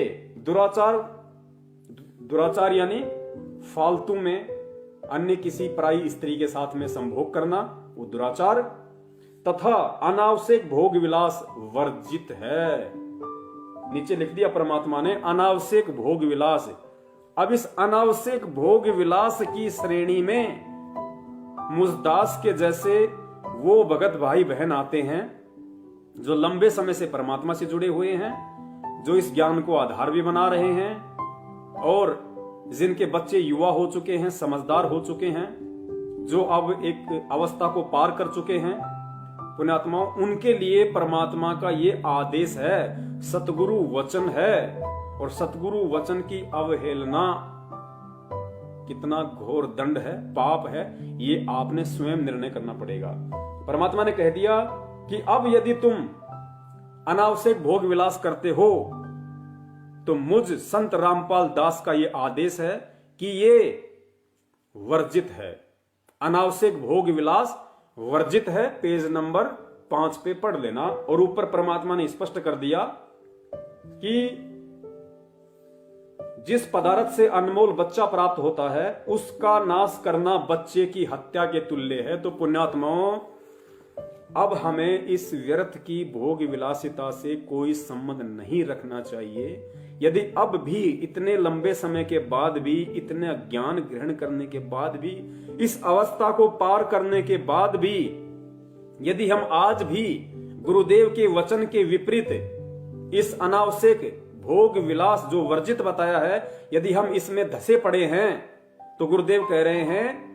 दुराचार यानी फालतू में अन्य किसी पराई स्त्री के साथ में संभोग करना, वो दुराचार। तथा अनावश्यक भोग विलास वर्जित है। नीचे लिख दिया परमात्मा ने अनावश्यक भोग विलास। अब इस अनावश्यक भोग विलास की श्रेणी में मुझदास के जैसे वो भगत भाई बहन आते हैं जो लंबे समय से परमात्मा से जुड़े हुए हैं, जो इस ज्ञान को आधार भी बना रहे हैं और जिनके बच्चे युवा हो चुके हैं, समझदार हो चुके हैं, जो अब एक अवस्था को पार कर चुके हैं पुण्यात्माओं, उनके लिए परमात्मा का ये आदेश है, सतगुरु वचन है। और सतगुरु वचन की अवहेलना कितना घोर दंड है, पाप है, ये आपने स्वयं निर्णय करना पड़ेगा। परमात्मा ने कह दिया कि अब यदि तुम अनावश्यक भोग विलास करते हो तो मुझ संत रामपाल दास का यह आदेश है कि ये वर्जित है। अनावश्यक भोग विलास वर्जित है। पेज नंबर 5 पे पढ़ लेना। और ऊपर परमात्मा ने स्पष्ट कर दिया कि जिस पदार्थ से अनमोल बच्चा प्राप्त होता है उसका नाश करना बच्चे की हत्या के तुल्य है। तो पुण्यात्माओं, अब हमें इस व्यर्थ की भोग विलासिता से कोई संबंध नहीं रखना चाहिए। यदि अब भी इतने लंबे समय के बाद भी, इतने ज्ञान ग्रहण करने के बाद भी, इस अवस्था को पार करने के बाद भी, यदि हम आज भी गुरुदेव के वचन के विपरीत इस अनावश्यक भोग विलास जो वर्जित बताया है, यदि हम इसमें धसे पड़े हैं, तो गुरुदेव कह रहे हैं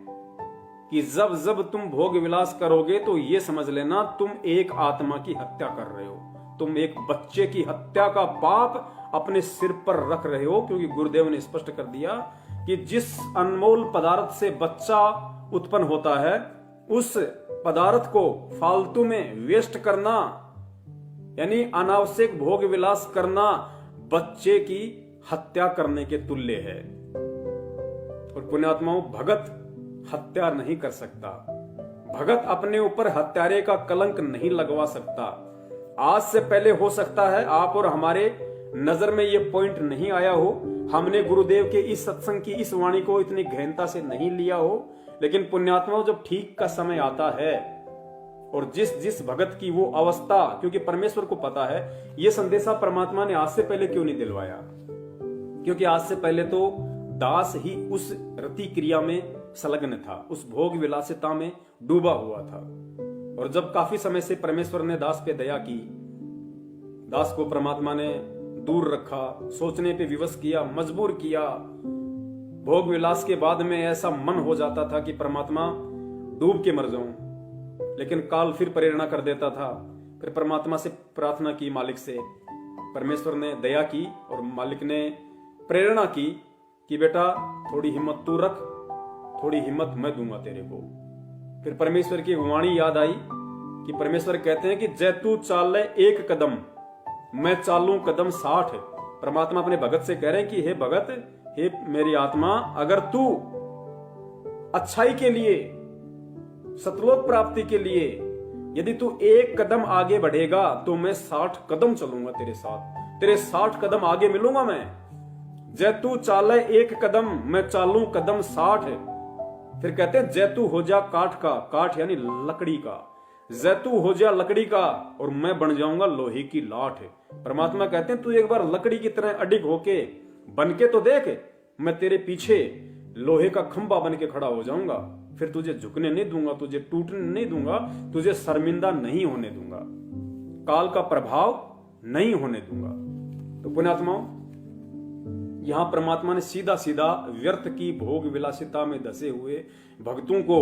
कि जब जब तुम भोग विलास करोगे तो ये समझ लेना तुम एक आत्मा की हत्या कर रहे हो, तुम एक बच्चे की हत्या का पाप अपने सिर पर रख रहे हो। क्योंकि गुरुदेव ने स्पष्ट कर दिया कि जिस अनमोल पदार्थ से बच्चा उत्पन्न होता है उस पदार्थ को फालतू में वेस्ट करना, यानी अनावश्यक भोग विलास करना, बच्चे की हत्या करने के तुल्य है। और पुण्यात्माओं, भगत हत्या नहीं कर सकता, भगत अपने ऊपर हत्यारे का कलंक नहीं लगवा सकता। आज से पहले हो सकता है आप और हमारे नजर में ये पॉइंट नहीं आया हो, हमने गुरुदेव के इस सत्संग की इस वाणी को इतनी गहनता से नहीं लिया हो, लेकिन पुण्यात्माओं, जब ठीक का समय आता है और जिस भगत की वो अवस्था, क्योंकि परमेश्वर को पता है ये संदेशा परमात्मा ने आज से पहले क्यों नहीं दिलवाया, क्योंकि आज से पहले तो दास ही उस रति क्रिया में संलग्न था, उस भोग विलासिता में डूबा हुआ था। और जब काफी समय से परमेश्वर ने दास पे दया की, दास को परमात्मा ने दूर रखा, सोचने पे विवश किया, मजबूर किया, भोग विलास के बाद में ऐसा मन हो जाता था कि परमात्मा डूब के मर जाऊं, लेकिन काल फिर प्रेरणा कर देता था। फिर परमात्मा से प्रार्थना की, मालिक से, परमेश्वर ने दया की और मालिक ने प्रेरणा की कि बेटा थोड़ी हिम्मत तू रख, थोड़ी हिम्मत मैं दूंगा तेरे को। फिर परमेश्वर की वाणी याद आई कि परमेश्वर कहते हैं कि जय तू चाले एक कदम मैं चालूं कदम 60। परमात्मा अपने भगत से कह रहे हैं कि हे भगत, हे मेरी आत्मा, अगर तू अच्छाई के लिए, सतलोक प्राप्ति के लिए यदि तू एक कदम आगे बढ़ेगा तो मैं 60 कदम चलूंगा तेरे साथ, तेरे 60 कदम आगे मिलूंगा मैं। जय तू चाले एक कदम मैं चालूं कदम 60। फिर कहते हैं जय तू हो जा काठ का, काठ यानी लकड़ी का, जय तू हो जा लकड़ी का और मैं बन जाऊंगा लोहे की लाठ। परमात्मा कहते हैं तू एक बार लकड़ी की तरह अडिग होके बन के तो देख, मैं तेरे पीछे लोहे का खंभा बन के खड़ा हो जाऊंगा, फिर तुझे झुकने नहीं दूंगा, तुझे टूटने नहीं दूंगा, तुझे शर्मिंदा नहीं होने दूंगा, काल का प्रभाव नहीं होने दूंगा। तो पुण्यात्माओं, यहां परमात्मा ने सीधा सीधा व्यर्थ की भोग विलासिता में धसे हुए भक्तों को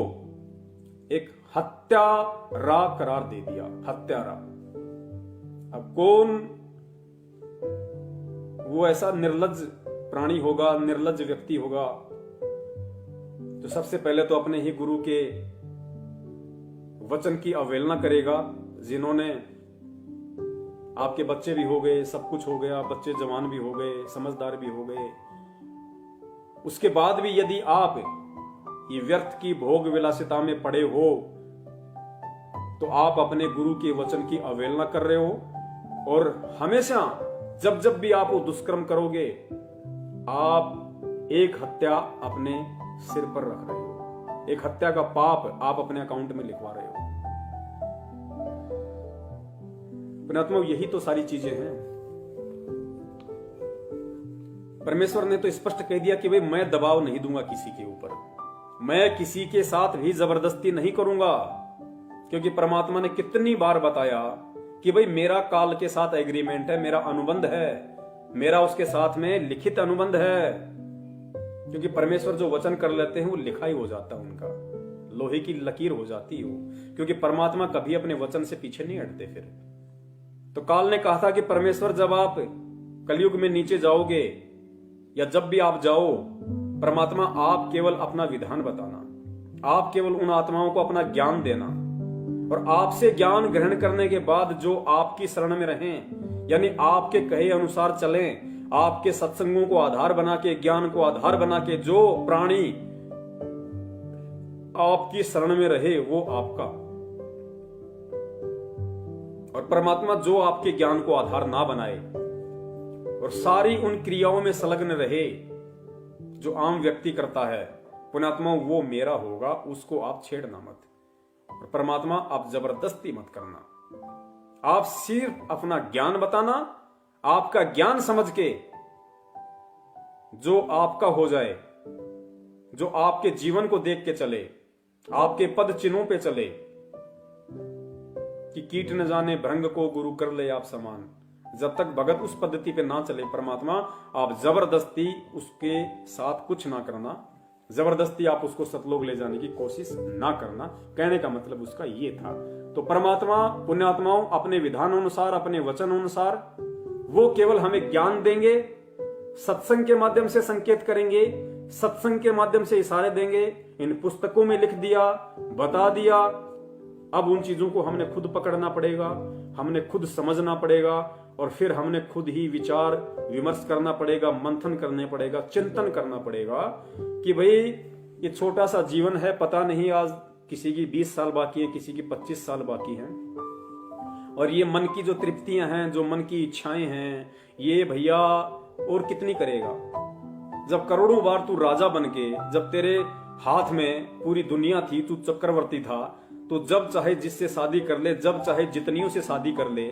एक हत्यारा करार दे दिया, हत्यारा। अब कौन वो ऐसा निर्लज्ज प्राणी होगा, निर्लज्ज व्यक्ति होगा, तो सबसे पहले तो अपने ही गुरु के वचन की अवहेलना करेगा। जिन्होंने, आपके बच्चे भी हो गए, सब कुछ हो गया, बच्चे जवान भी हो गए, समझदार भी हो गए, उसके बाद भी यदि आप ये व्यर्थ की भोग विलासिता में पड़े हो तो आप अपने गुरु के वचन की अवहेलना कर रहे हो। और हमेशा जब जब भी आप वो दुष्कर्म करोगे, आप एक हत्या अपने सिर पर रख रहे हो, एक हत्या का पाप आप अपने अकाउंट में लिखवा रहे हो। पुण्यात्मा, यही तो सारी चीजें हैं। परमेश्वर ने तो स्पष्ट कह दिया कि भाई मैं दबाव नहीं दूंगा किसी के ऊपर, मैं किसी के साथ भी जबरदस्ती नहीं करूंगा, क्योंकि परमात्मा ने कितनी बार बताया कि भाई मेरा काल के साथ एग्रीमेंट है, मेरा अनुबंध है, मेरा उसके साथ में लिखित अनुबंध है। क्योंकि परमेश्वर जो वचन कर लेते हैं वो लिखा ही हो जाता है, उनका लोहे की लकीर हो जाती है वो, क्योंकि परमात्मा कभी अपने वचन से पीछे नहीं हटते। फिर तो काल ने कहा था कि परमेश्वर जब आप कलयुग में नीचे जाओगे या जब भी आप जाओ, परमात्मा आप केवल अपना विधान बताना, आप केवल उन आत्माओं को अपना ज्ञान देना, और आपसे ज्ञान ग्रहण करने के बाद जो आपकी शरण में रहें, यानी आपके कहे अनुसार चलें, आपके सत्संगों को आधार बना के, ज्ञान को आधार बना के जो प्राणी आपकी शरण में रहे वो आपका, और परमात्मा जो आपके ज्ञान को आधार ना बनाए और सारी उन क्रियाओं में संलग्न रहे जो आम व्यक्ति करता है, पुण्यात्मा वो मेरा होगा, उसको आप छेड़ना मत। और परमात्मा आप जबरदस्ती मत करना, आप सिर्फ अपना ज्ञान बताना, आपका ज्ञान समझ के जो आपका हो जाए, जो आपके जीवन को देख के चले, आपके पद चिन्हों पे चले, कि कीट न जाने भृंग को गुरु कर ले आप समान। जब तक भगत उस पद्धति पे ना चले परमात्मा, आप जबरदस्ती उसके साथ कुछ ना करना, जबरदस्ती आप उसको सतलोक ले जाने की कोशिश ना करना। कहने का मतलब उसका ये था। तो परमात्मा पुण्यात्माओं अपने विधान अनुसार, अपने वचन अनुसार वो केवल हमें ज्ञान देंगे, सत्संग के माध्यम से संकेत करेंगे, सत्संग के माध्यम से इशारे देंगे। इन पुस्तकों में लिख दिया, बता दिया, अब उन चीजों को हमने खुद पकड़ना पड़ेगा, हमने खुद समझना पड़ेगा, और फिर हमने खुद ही विचार विमर्श करना पड़ेगा, मंथन करने पड़ेगा, चिंतन करना पड़ेगा कि भाई ये छोटा सा जीवन है, पता नहीं आज किसी की 20 साल बाकी है, किसी की 25 साल बाकी है, और ये मन की जो तृप्तियां हैं, जो मन की इच्छाएं हैं, ये भैया और कितनी करेगा। जब करोड़ों बार तू राजा बन के, जब तेरे हाथ में पूरी दुनिया थी, तू चक्रवर्ती था, तो जब चाहे जिससे शादी कर ले, जब चाहे जितनियों से शादी कर ले,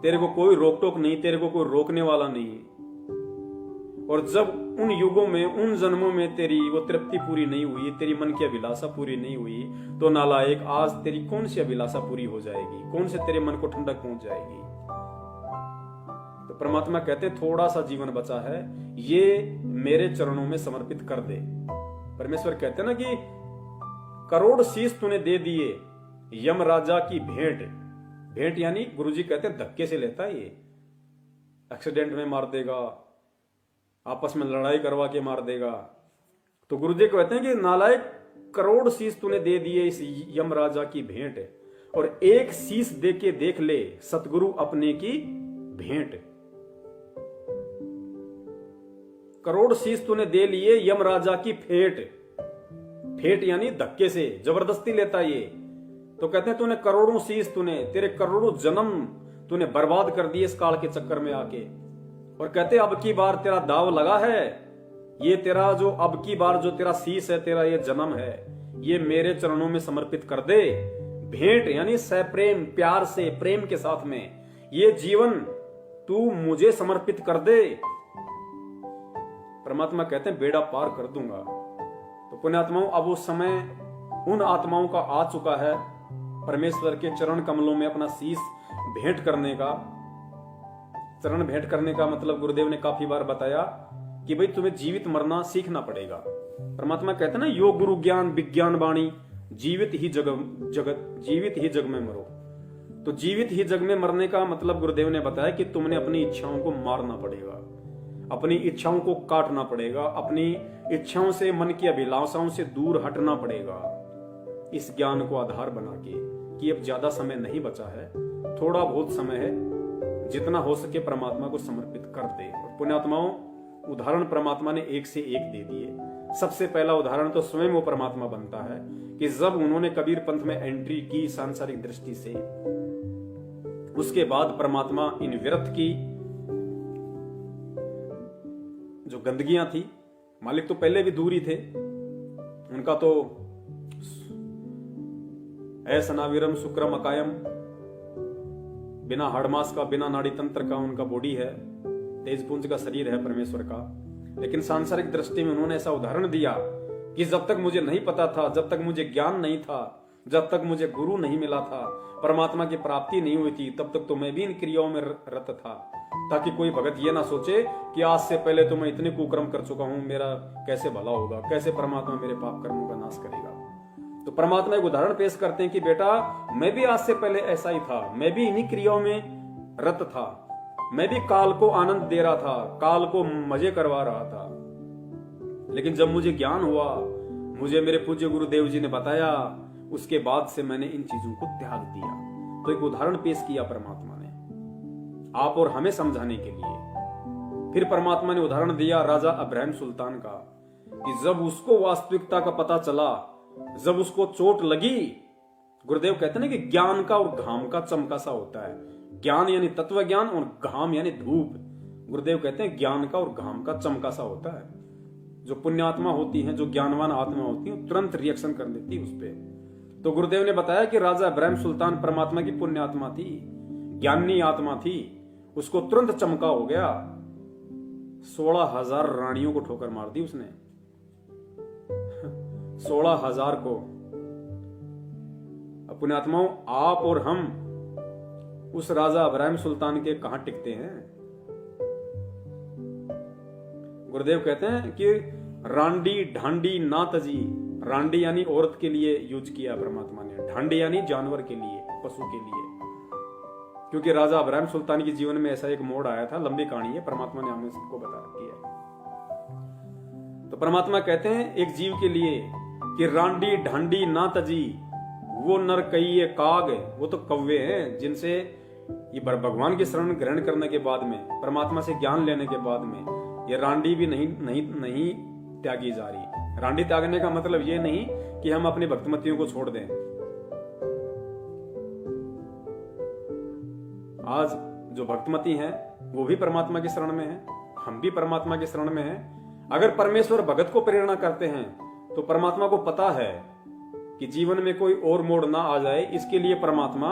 तेरे को कोई रोक टोक नहीं, तेरे को कोई रोकने वाला नहीं। और जब उन युगों में, उन जन्मों में तेरी वो तृप्ति पूरी नहीं हुई, तेरी मन की अभिलाषा पूरी नहीं हुई, तो नालायक आज तेरी कौन सी अभिलाषा पूरी हो जाएगी, कौन से तेरे मन को ठंडक पहुंच जाएगी। तो परमात्मा कहते थोड़ा सा जीवन बचा है, ये मेरे चरणों में समर्पित कर दे। परमेश्वर कहते ना कि करोड़ शीश तूने दे दिए, यम राजा की भेंट। भेंट यानी गुरुजी कहते हैं धक्के से लेता है, ये एक्सीडेंट में मार देगा, आपस में लड़ाई करवा के मार देगा। तो गुरुजी कहते हैं कि नालायक करोड़ शीश तूने दे दिए इस यम राजा की भेंट, और एक शीश दे के देख ले सतगुरु अपने की भेंट। करोड़ शीश तूने दे लिए यम राजा की फेंट। फेंट यानी धक्के से, जबरदस्ती लेता ये। तो कहते हैं तूने करोड़ों शीश, तूने तेरे करोड़ों जन्म तूने बर्बाद कर दिए इस काल के चक्कर में आके। और कहते अब की बार तेरा दाव लगा है, ये तेरा जो अब की बार जो तेरा शीश है, तेरा ये जन्म है, ये मेरे चरणों में समर्पित कर दे। भेंट यानी सप्रेम, प्यार से, प्रेम के साथ में ये जीवन तू मुझे समर्पित कर दे। परमात्मा कहते हैं बेड़ा पार कर दूंगा। तो पुण्यात्माओं अब वो समय उन आत्माओं का आ चुका है परमेश्वर के चरण कमलों में अपना शीश भेंट करने का। चरण भेंट करने का मतलब गुरुदेव ने काफी बार बताया कि भाई तुम्हें जीवित मरना सीखना पड़ेगा। परमात्मा कहते हैं ना, योग गुरु ज्ञान विज्ञान वाणी, जीवित ही जग में मरो। तो जीवित ही जग में मरने का मतलब गुरुदेव ने बताया कि तुमने अपनी इच्छाओं को मारना पड़ेगा, अपनी इच्छाओं को काटना पड़ेगा, अपनी इच्छाओं से, मन की अभिलाषाओं से दूर हटना पड़ेगा, इस ज्ञान को आधार बना के कि अब ज्यादा समय नहीं बचा है, थोड़ा बहुत समय है, जितना हो सके परमात्मा को समर्पित कर दे। और पुण्यात्माओं उदाहरण परमात्मा ने एक से एक दे दिए। सबसे पहला उदाहरण तो स्वयं वो परमात्मा बनता है कि जब उन्होंने कबीर पंथ में एंट्री की सांसारिक दृष्टि से, उसके बाद परमात्मा इन व्यर्थ की जो गंदगियां थी, मालिक तो पहले भी दूर ही थे, उनका तो ऐसनाविरम शुक्रम अकायम, बिना हाड़मास का, बिना नाड़ी तंत्र का उनका बॉडी है, तेजपुंज का शरीर है परमेश्वर का। लेकिन सांसारिक दृष्टि में उन्होंने ऐसा उदाहरण दिया कि जब तक मुझे नहीं पता था, जब तक मुझे ज्ञान नहीं था, जब तक मुझे गुरु नहीं मिला था, परमात्मा की प्राप्ति नहीं हुई थी, तब तक तो मैं भी इन क्रियाओं में रत था, ताकि कोई भगत ये ना सोचे कि आज से पहले तो मैं इतने कुकर्म कर चुका हूं, मेरा कैसे भला होगा, कैसे परमात्मा मेरे पाप कर्मों का नाश करेगा। तो परमात्मा एक उदाहरण पेश करते हैं कि बेटा, मैं भी आज से पहले ऐसा ही था, मैं भी इन्हीं क्रियाओं में रत था, मैं भी काल को आनंद दे रहा था, काल को मजे करवा रहा था। लेकिन जब मुझे ज्ञान हुआ, मुझे मेरे पूज्य गुरुदेव जी ने बताया, उसके बाद से मैंने इन चीजों को त्याग दिया। तो एक उदाहरण पेश किया परमात्मा ने आप और हमें समझाने के लिए। फिर परमात्मा ने उदाहरण दिया राजा अब्राहम सुल्तान का, कि जब उसको वास्तविकता का पता चला, जब उसको चोट लगी, गुरुदेव कहते हैं कि ज्ञान का और घाम का चमका सा होता है। ज्ञान यानी तत्व ज्ञान और घाम यानी धूप। गुरुदेव कहते हैं ज्ञान का और घाम का चमका सा होता है। जो पुण्यात्मा होती हैं, जो ज्ञानवान आत्मा होती है, तुरंत रिएक्शन कर देती है उस पर। तो गुरुदेव ने बताया कि राजा इब्राहिम सुल्तान परमात्मा की पुण्यात्मा थी, ज्ञानी आत्मा थी, उसको तुरंत चमका हो गया। 16,000 रानियों को ठोकर मार दी उसने, 16,000 को। पुण्यात्माओं, आप और हम उस राजा इब्राहिम सुल्तान के कहां टिकते हैं? गुरुदेव कहते हैं कि रांडी ढांडी ना तजी। रांडी यानी औरत के लिए यूज किया परमात्मा ने, ढांडी यानी जानवर के लिए, पशु के लिए। क्योंकि राजा इब्राहिम सुल्तान के जीवन में ऐसा एक मोड़ आया था, लंबी कहानी है, परमात्मा ने हमें सबको बता रखी है। तो परमात्मा कहते हैं एक जीव के लिए कि रांडी ढांडी ना तजी, वो नर कई काग, वो तो कौवे हैं जिनसे ये भगवान की शरण ग्रहण करने के बाद में, परमात्मा से ज्ञान लेने के बाद में, ये रांडी भी नहीं त्यागी जा रही। रांडी त्यागने का मतलब ये नहीं कि हम अपनी भक्तमतियों को छोड़ दें। आज जो भक्तमती हैं वो भी परमात्मा की शरण में हैं, हम भी परमात्मा की शरण में हैं। अगर परमेश्वर भगत को प्रेरणा करते हैं तो परमात्मा को पता है कि जीवन में कोई और मोड़ ना आ जाए, इसके लिए परमात्मा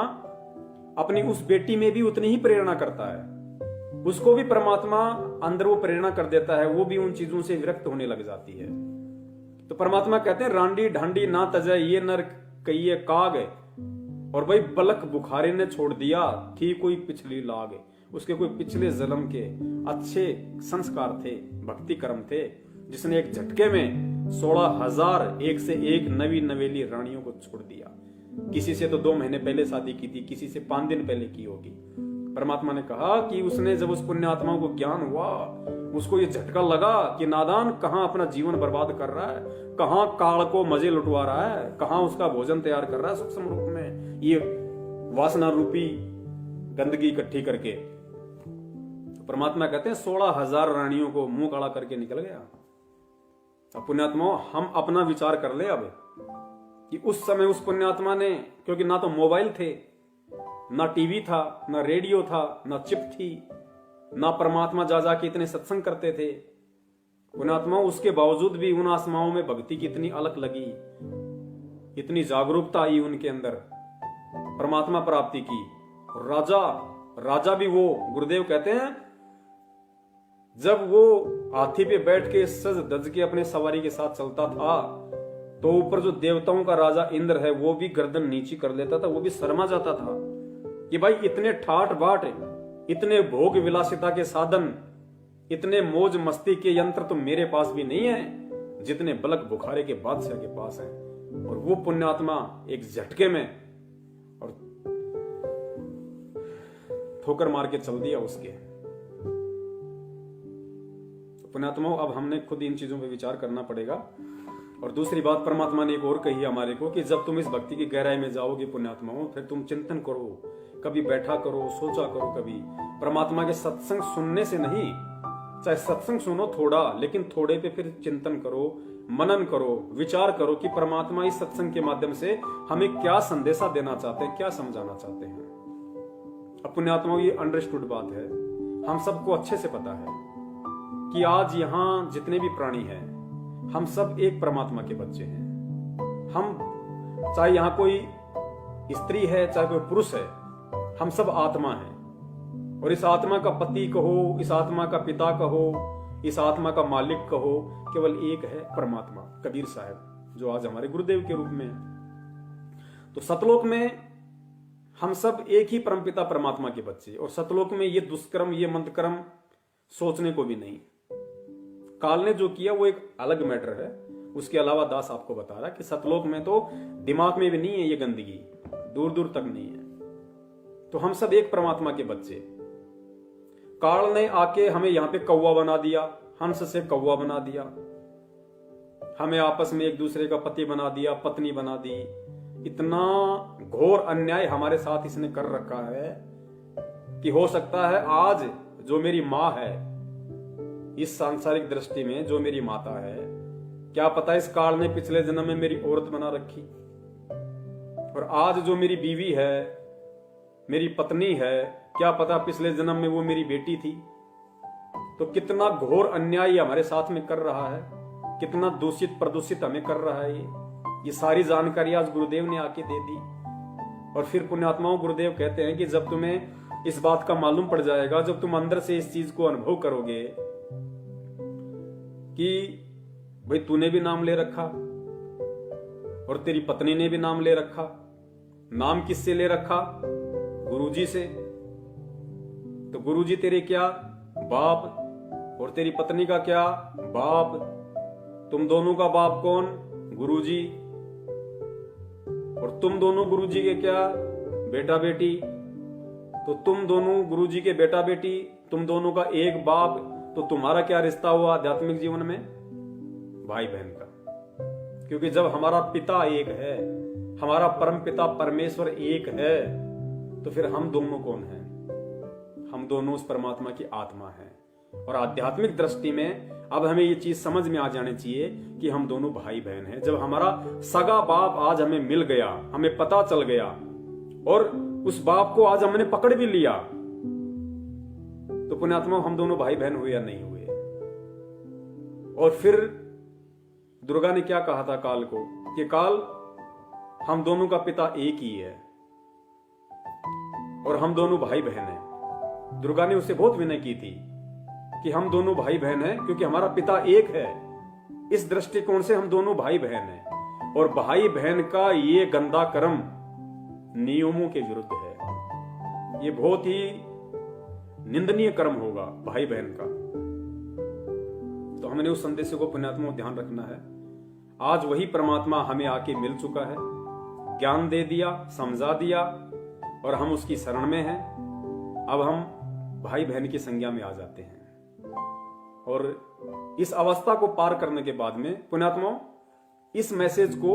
अपनी उस बेटी में भी उतनी ही प्रेरणा करता है। उसको भी परमात्मा अंदर वो प्रेरणा कर देता है, वो भी उन चीजों से विरक्त होने लग जाती है। तो परमात्मा कहते हैं रांडी ढांडी ना तजय, ये नर कहिए काग। और भाई बलक बुखारी ने छोड़ दिया, थी कोई पिछली लाग, उसके कोई पिछले जन्म के अच्छे संस्कार थे, भक्ति कर्म थे, जिसने एक झटके में 16,000 एक से एक नवी नवेली रानियों को छोड़ दिया। किसी से तो 2 महीने पहले शादी की थी, किसी से 5 दिन पहले की होगी। परमात्मा ने कहा कि उसने जब उस पुण्यात्मा को ज्ञान हुआ, उसको ये झटका लगा कि नादान कहां अपना जीवन बर्बाद कर रहा है, कहां काल को मजे लुटवा रहा है, कहां उसका भोजन तैयार कर रहा है सूक्ष्म रूप में, ये वासना रूपी गंदगी इकट्ठी करके। परमात्मा कहते हैं 16,000 रानियों को मुंह काला करके निकल गया। अब पुण्यात्मा, हम अपना विचार कर ले अब कि उस समय उस पुण्यात्मा ने, क्योंकि ना तो मोबाइल थे, ना टीवी था, ना रेडियो था, ना चिप थी, ना परमात्मा जा जाके इतने सत्संग करते थे। पुण्यात्मा, उसके बावजूद भी उन आत्माओं में भक्ति की इतनी अलख लगी, इतनी जागरूकता आई उनके अंदर परमात्मा प्राप्ति की। राजा भी वो, गुरुदेव कहते हैं जब वो हाथी पे बैठ के सज धज के अपने सवारी के साथ चलता था, तो ऊपर जो देवताओं का राजा इंद्र है वो भी गर्दन नीची कर लेता था, वो भी शर्मा जाता था कि भाई इतने ठाट बाट, इतने भोग विलासिता के साधन, इतने मौज मस्ती के यंत्र तो मेरे पास भी नहीं है जितने बलक बुखारे के बादशाह के पास है। और वो पुण्यात्मा एक झटके में और ठोकर मार के चल दिया उसके। पुण्यात्माओं, अब हमने खुद इन चीजों पे विचार करना पड़ेगा। और दूसरी बात परमात्मा ने एक और कही हमारे को कि जब तुम इस भक्ति की गहराई में जाओगे पुण्यात्माओं, फिर तुम चिंतन करो, कभी बैठा करो, सोचा करो, कभी परमात्मा के सत्संग सुनने से नहीं, चाहे सत्संग सुनो थोड़ा, लेकिन थोड़े पे फिर चिंतन करो, मनन करो, विचार करो कि परमात्मा इस सत्संग के माध्यम से हमें क्या संदेशा देना चाहते हैं, क्या समझाना चाहते हैं। अब पुण्यात्माओं, ये अंडरस्टूड बात है, हम सबको अच्छे से पता है कि आज यहां जितने भी प्राणी हैं, हम सब एक परमात्मा के बच्चे हैं। हम चाहे यहां कोई स्त्री है, चाहे कोई पुरुष है, हम सब आत्मा हैं, और इस आत्मा का पति कहो, इस आत्मा का पिता कहो, इस आत्मा का मालिक कहो, केवल एक है परमात्मा, कबीर साहब, जो आज हमारे गुरुदेव के रूप में है। तो सतलोक में हम सब एक ही परमपिता परमात्मा के बच्चे, और सतलोक में ये दुष्कर्म, ये मंदकर्म सोचने को भी नहीं। काल ने जो किया वो एक अलग मैटर है, उसके अलावा दास आपको बता रहा कि सतलोक में तो दिमाग में भी नहीं है ये गंदगी, दूर दूर तक नहीं है। तो हम सब एक परमात्मा के बच्चे। काल ने आके हमें यहां पे कौवा बना दिया, हंस से कौवा बना दिया, हमें आपस में एक दूसरे का पति बना दिया, पत्नी बना दी। इतना घोर अन्याय हमारे साथ इसने कर रखा है कि हो सकता है आज जो मेरी माँ है, इस सांसारिक दृष्टि में जो मेरी माता है, क्या पता इस काल ने पिछले जन्म में मेरी औरत बना रखी, और आज जो मेरी बीवी है, मेरी पत्नी है, क्या पता पिछले जन्म में वो मेरी बेटी थी। तो कितना घोर अन्याय हमारे साथ में कर रहा है, कितना दूषित प्रदूषित हमें कर रहा है। ये सारी जानकारी आज गुरुदेव ने आके दे दी। और फिर पुण्यात्माओं, गुरुदेव कहते हैं कि जब तुम्हें इस बात का मालूम पड़ जाएगा, जब तुम अंदर से इस चीज को अनुभव करोगे कि भाई तूने भी नाम ले रखा और तेरी पत्नी ने भी नाम ले रखा। नाम किससे ले रखा? गुरुजी से। तो गुरुजी तेरे क्या? बाप। और तेरी पत्नी का क्या? बाप। तुम दोनों का बाप कौन? गुरुजी। और तुम दोनों गुरुजी के क्या? बेटा बेटी। तो तुम दोनों गुरुजी के बेटा बेटी, तुम दोनों का एक बाप। तो तुम्हारा क्या रिश्ता हुआ आध्यात्मिक जीवन में? भाई बहन का। क्योंकि जब हमारा पिता एक है, हमारा परम पिता परमेश्वर एक है, तो फिर हम दोनों कौन हैं? हम दोनों उस परमात्मा की आत्मा हैं। और आध्यात्मिक दृष्टि में अब हमें ये चीज समझ में आ जानी चाहिए कि हम दोनों भाई बहन हैं। जब हमारा सगा बाप आज हमें मिल गया, हमें पता चल गया, और उस बाप को आज हमने पकड़ भी लिया, तो पुण्यात्मा हम दोनों भाई बहन हुए या नहीं हुए? और फिर दुर्गा ने क्या कहा था काल को कि काल, हम दोनों का पिता एक ही है और हम दोनों भाई बहन हैं। दुर्गा ने उससे बहुत विनय की थी कि हम दोनों भाई बहन हैं क्योंकि हमारा पिता एक है। इस दृष्टिकोण से हम दोनों भाई बहन हैं। और भाई बहन का ये गंदा कर्म नियमों के विरुद्ध है। ये बहुत ही निंदनीय कर्म होगा भाई बहन का। तो हमने उस संदेश को पुण्यात्मा ध्यान रखना है। आज वही परमात्मा हमें आके मिल चुका है, ज्ञान दे दिया, समझा दिया, और हम उसकी शरण में हैं। अब हम भाई बहन की संज्ञा में आ जाते हैं। और इस अवस्था को पार करने के बाद में पुण्यात्माओं, इस मैसेज को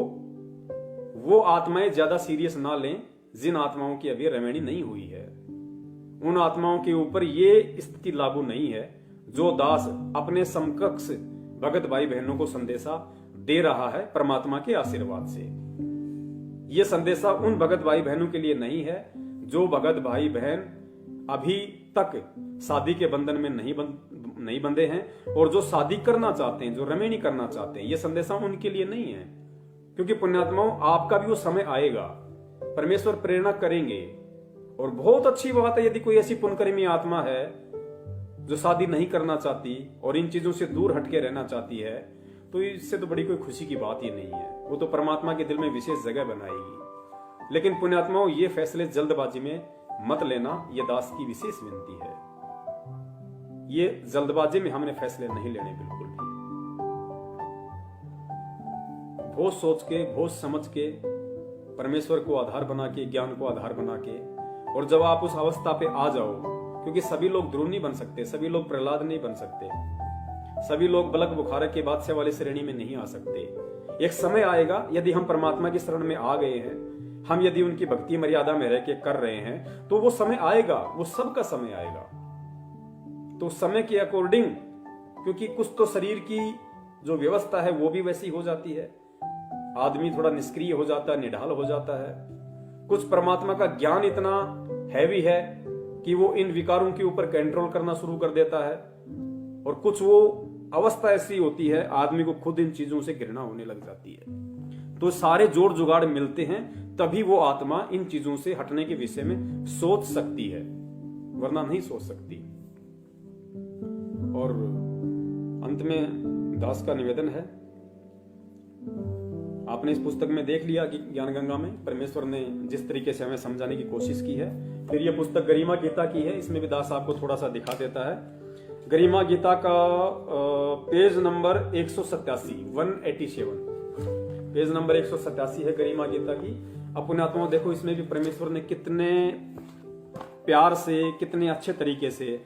वो आत्माएं ज्यादा सीरियस ना लें जिन आत्माओं की अभी रवेणी नहीं हुई है। उन आत्माओं के ऊपर ये स्थिति लागू नहीं है जो दास अपने समकक्ष भगत भाई बहनों को संदेशा दे रहा है परमात्मा के आशीर्वाद से। ये संदेशा उन भगत भाई बहनों के लिए नहीं है जो भगत भाई बहन अभी तक शादी के बंधन में नहीं बंधे हैं और जो शादी करना चाहते हैं, जो रमेणी करना चाहते हैं। ये संदेशा उनके लिए नहीं है, क्योंकि पुण्यात्माओं आपका भी वो समय आएगा, परमेश्वर प्रेरणा करेंगे। और बहुत अच्छी बात है यदि कोई ऐसी पुण्यकर्मी आत्मा है जो शादी नहीं करना चाहती और इन चीजों से दूर हटके रहना चाहती है, तो इससे तो बड़ी कोई खुशी की बात ही नहीं है। वो तो परमात्मा के दिल में विशेष जगह बनाएगी। लेकिन पुण्यात्माओं, ये फैसले जल्दबाजी में मत लेना, ये दास की विशेष विनती है। ये जल्दबाजी में हमने फैसले नहीं लेने बिल्कुल भी। बहुत सोच के, बहुत समझ के, परमेश्वर को आधार बना के, ज्ञान को आधार बना के, और जब आप उस अवस्था पे आ जाओ, क्योंकि सभी लोग ध्रुव नहीं बन सकते, सभी लोग प्रहलाद नहीं बन सकते, सभी लोग बलक बुखारक के बादशाह वाली श्रेणी में नहीं आ सकते। एक समय आएगा, यदि हम परमात्मा की शरण में आ गए हैं, हम यदि उनकी भक्ति मर्यादा में रह के कर रहे हैं, तो वो समय आएगा, वो सबका समय आएगा। तो समय के अकॉर्डिंग, क्योंकि कुछ तो शरीर की जो व्यवस्था है वो भी वैसी हो जाती है, आदमी थोड़ा निष्क्रिय हो जाता है, निढाल हो जाता है। कुछ परमात्मा का ज्ञान इतना हैवी है कि वो इन विकारों के ऊपर कंट्रोल करना शुरू कर देता है, और कुछ वो अवस्था ऐसी होती है आदमी को खुद इन चीजों से घृणा होने लग जाती है। तो सारे जोड़ जुगाड़ मिलते हैं तभी वो आत्मा इन चीजों से हटने के विषय में सोच सकती है, वरना नहीं सोच सकती। और अंत में दास का निवेदन है, आपने इस पुस्तक में देख लिया कि ज्ञान गंगा में परमेश्वर ने जिस तरीके से हमें समझाने की कोशिश की है। फिर यह पुस्तक गरिमा गीता की है, इसमें भी दास आपको थोड़ा सा दिखा देता है। गरिमा गीता का पेज नंबर 187 पेज नंबर 187 है गरिमा गीता की। अपने आत्मा देखो, इसमें भी परमेश्वर ने कितने प्यार से, कितने अच्छे तरीके से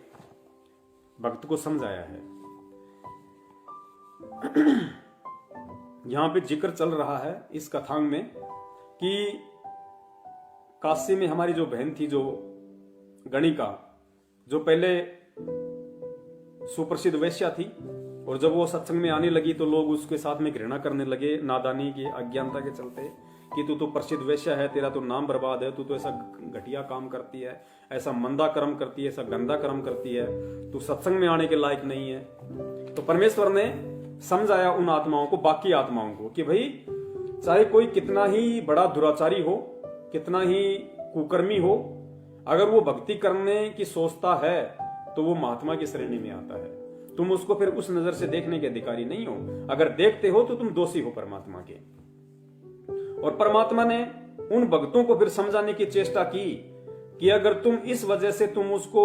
भक्त को समझाया है। यहां पे जिक्र चल रहा है इस कथांग में कि काशी में हमारी जो बहन थी, जो गणिका, जो पहले सुप्रसिद्ध वेश्या थी, और जब वो सत्संग में आने लगी तो लोग उसके साथ में घृणा करने लगे, नादानी की, अज्ञानता के चलते, कि तू तो प्रसिद्ध वेश्या है, तेरा तो नाम बर्बाद है, तू तो ऐसा घटिया काम करती है, ऐसा मंदा कर्म करती है, ऐसा गंदा कर्म करती है, तू सत्संग में आने के लायक नहीं है। तो परमेश्वर ने समझाया उन आत्माओं को, बाकी आत्माओं को, कि भाई चाहे कोई कितना ही बड़ा दुराचारी हो, कितना ही कुकर्मी हो, अगर वो भक्ति करने की सोचता है तो वो महात्मा की श्रेणी में आता है। तुम उसको फिर उस नजर से देखने के अधिकारी नहीं हो। अगर देखते हो तो तुम दोषी हो परमात्मा के। और परमात्मा ने उन भक्तों को फिर समझाने की चेष्टा की कि अगर तुम इस वजह से तुम उसको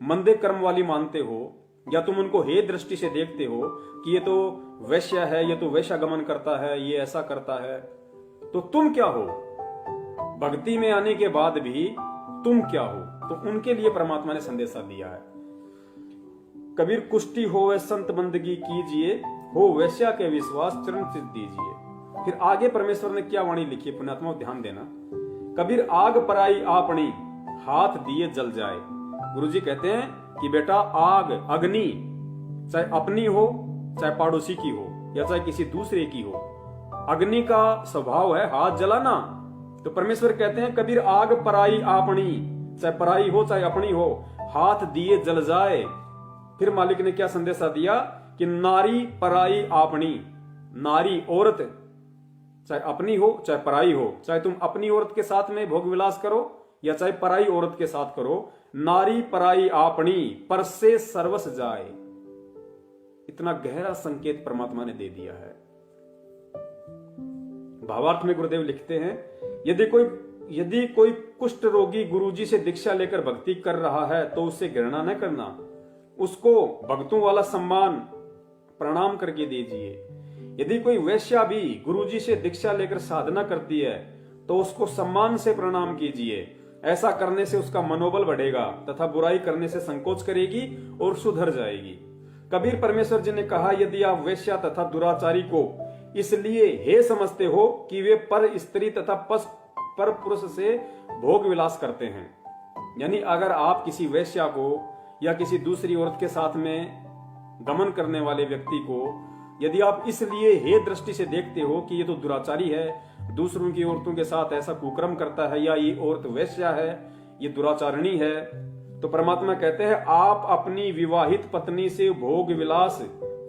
मंदे कर्म वाली मानते हो, या तुम उनको हे दृष्टि से देखते हो कि ये तो वैश्या है, ये तो वैश्यागमन करता है, ये ऐसा करता है, तो तुम क्या हो? भक्ति में आने के बाद भी तुम क्या हो? तो उनके लिए परमात्मा ने संदेशा दिया है। कबीर कुष्टी हो वे संत बंदगी कीजिए, हो वैश्या के विश्वास चरण चित दीजिए। फिर आगे परमेश्वर ने क्या वाणी लिखी है, पुण्यात्मा ध्यान देना। कबीर आग पराई आपनी, हाथ दिए जल जाए। गुरुजी कहते हैं कि बेटा आग, अग्नि, चाहे अपनी हो, चाहे पड़ोसी की हो, या चाहे किसी दूसरे की हो, अग्नि का स्वभाव है हाथ जलाना। तो परमेश्वर कहते हैं कबीर आग पराई आपनी, चाहे पराई हो चाहे अपनी हो, हाथ दिए जल जाए। फिर मालिक ने क्या संदेशा दिया कि नारी पराई आपनी, नारी औरत, चाहे अपनी हो चाहे पराई हो, चाहे तुम अपनी औरत के साथ में भोग विलास करो या चाहे पराई औरत के साथ करो, नारी पराई आपनी, पर से सर्वस जाए। इतना गहरा संकेत परमात्मा ने दे दिया है। भावार्थ में गुरुदेव लिखते हैं, यदि कोई कुष्ठ रोगी गुरुजी से दीक्षा लेकर भक्ति कर रहा है तो उससे घृणा न करना, उसको भक्तों वाला सम्मान प्रणाम करके दीजिए। यदि कोई वैश्या भी गुरुजी से दीक्षा लेकर साधना करती है तो उसको सम्मान से प्रणाम कीजिए। ऐसा करने से उसका मनोबल बढ़ेगा तथा बुराई करने से संकोच करेगी और सुधर जाएगी। कबीर परमेश्वर जी ने कहा, यदि आप वैश्या तथा दुराचारी को इसलिए हे समझते हो कि वे पर स्त्री तथा पर पुरुष से भोग विलास करते हैं, यानी अगर आप किसी वैश्या को या किसी दूसरी औरत के साथ में गमन करने वाले व्यक्ति को यदि आप इसलिए हे दृष्टि से देखते हो कि ये तो दुराचारी है, दूसरों की औरतों के साथ ऐसा कुकर्म करता है, या ये औरत वैश्या है, ये दुराचारणी है, तो परमात्मा कहते हैं आप अपनी विवाहित पत्नी से भोग विलास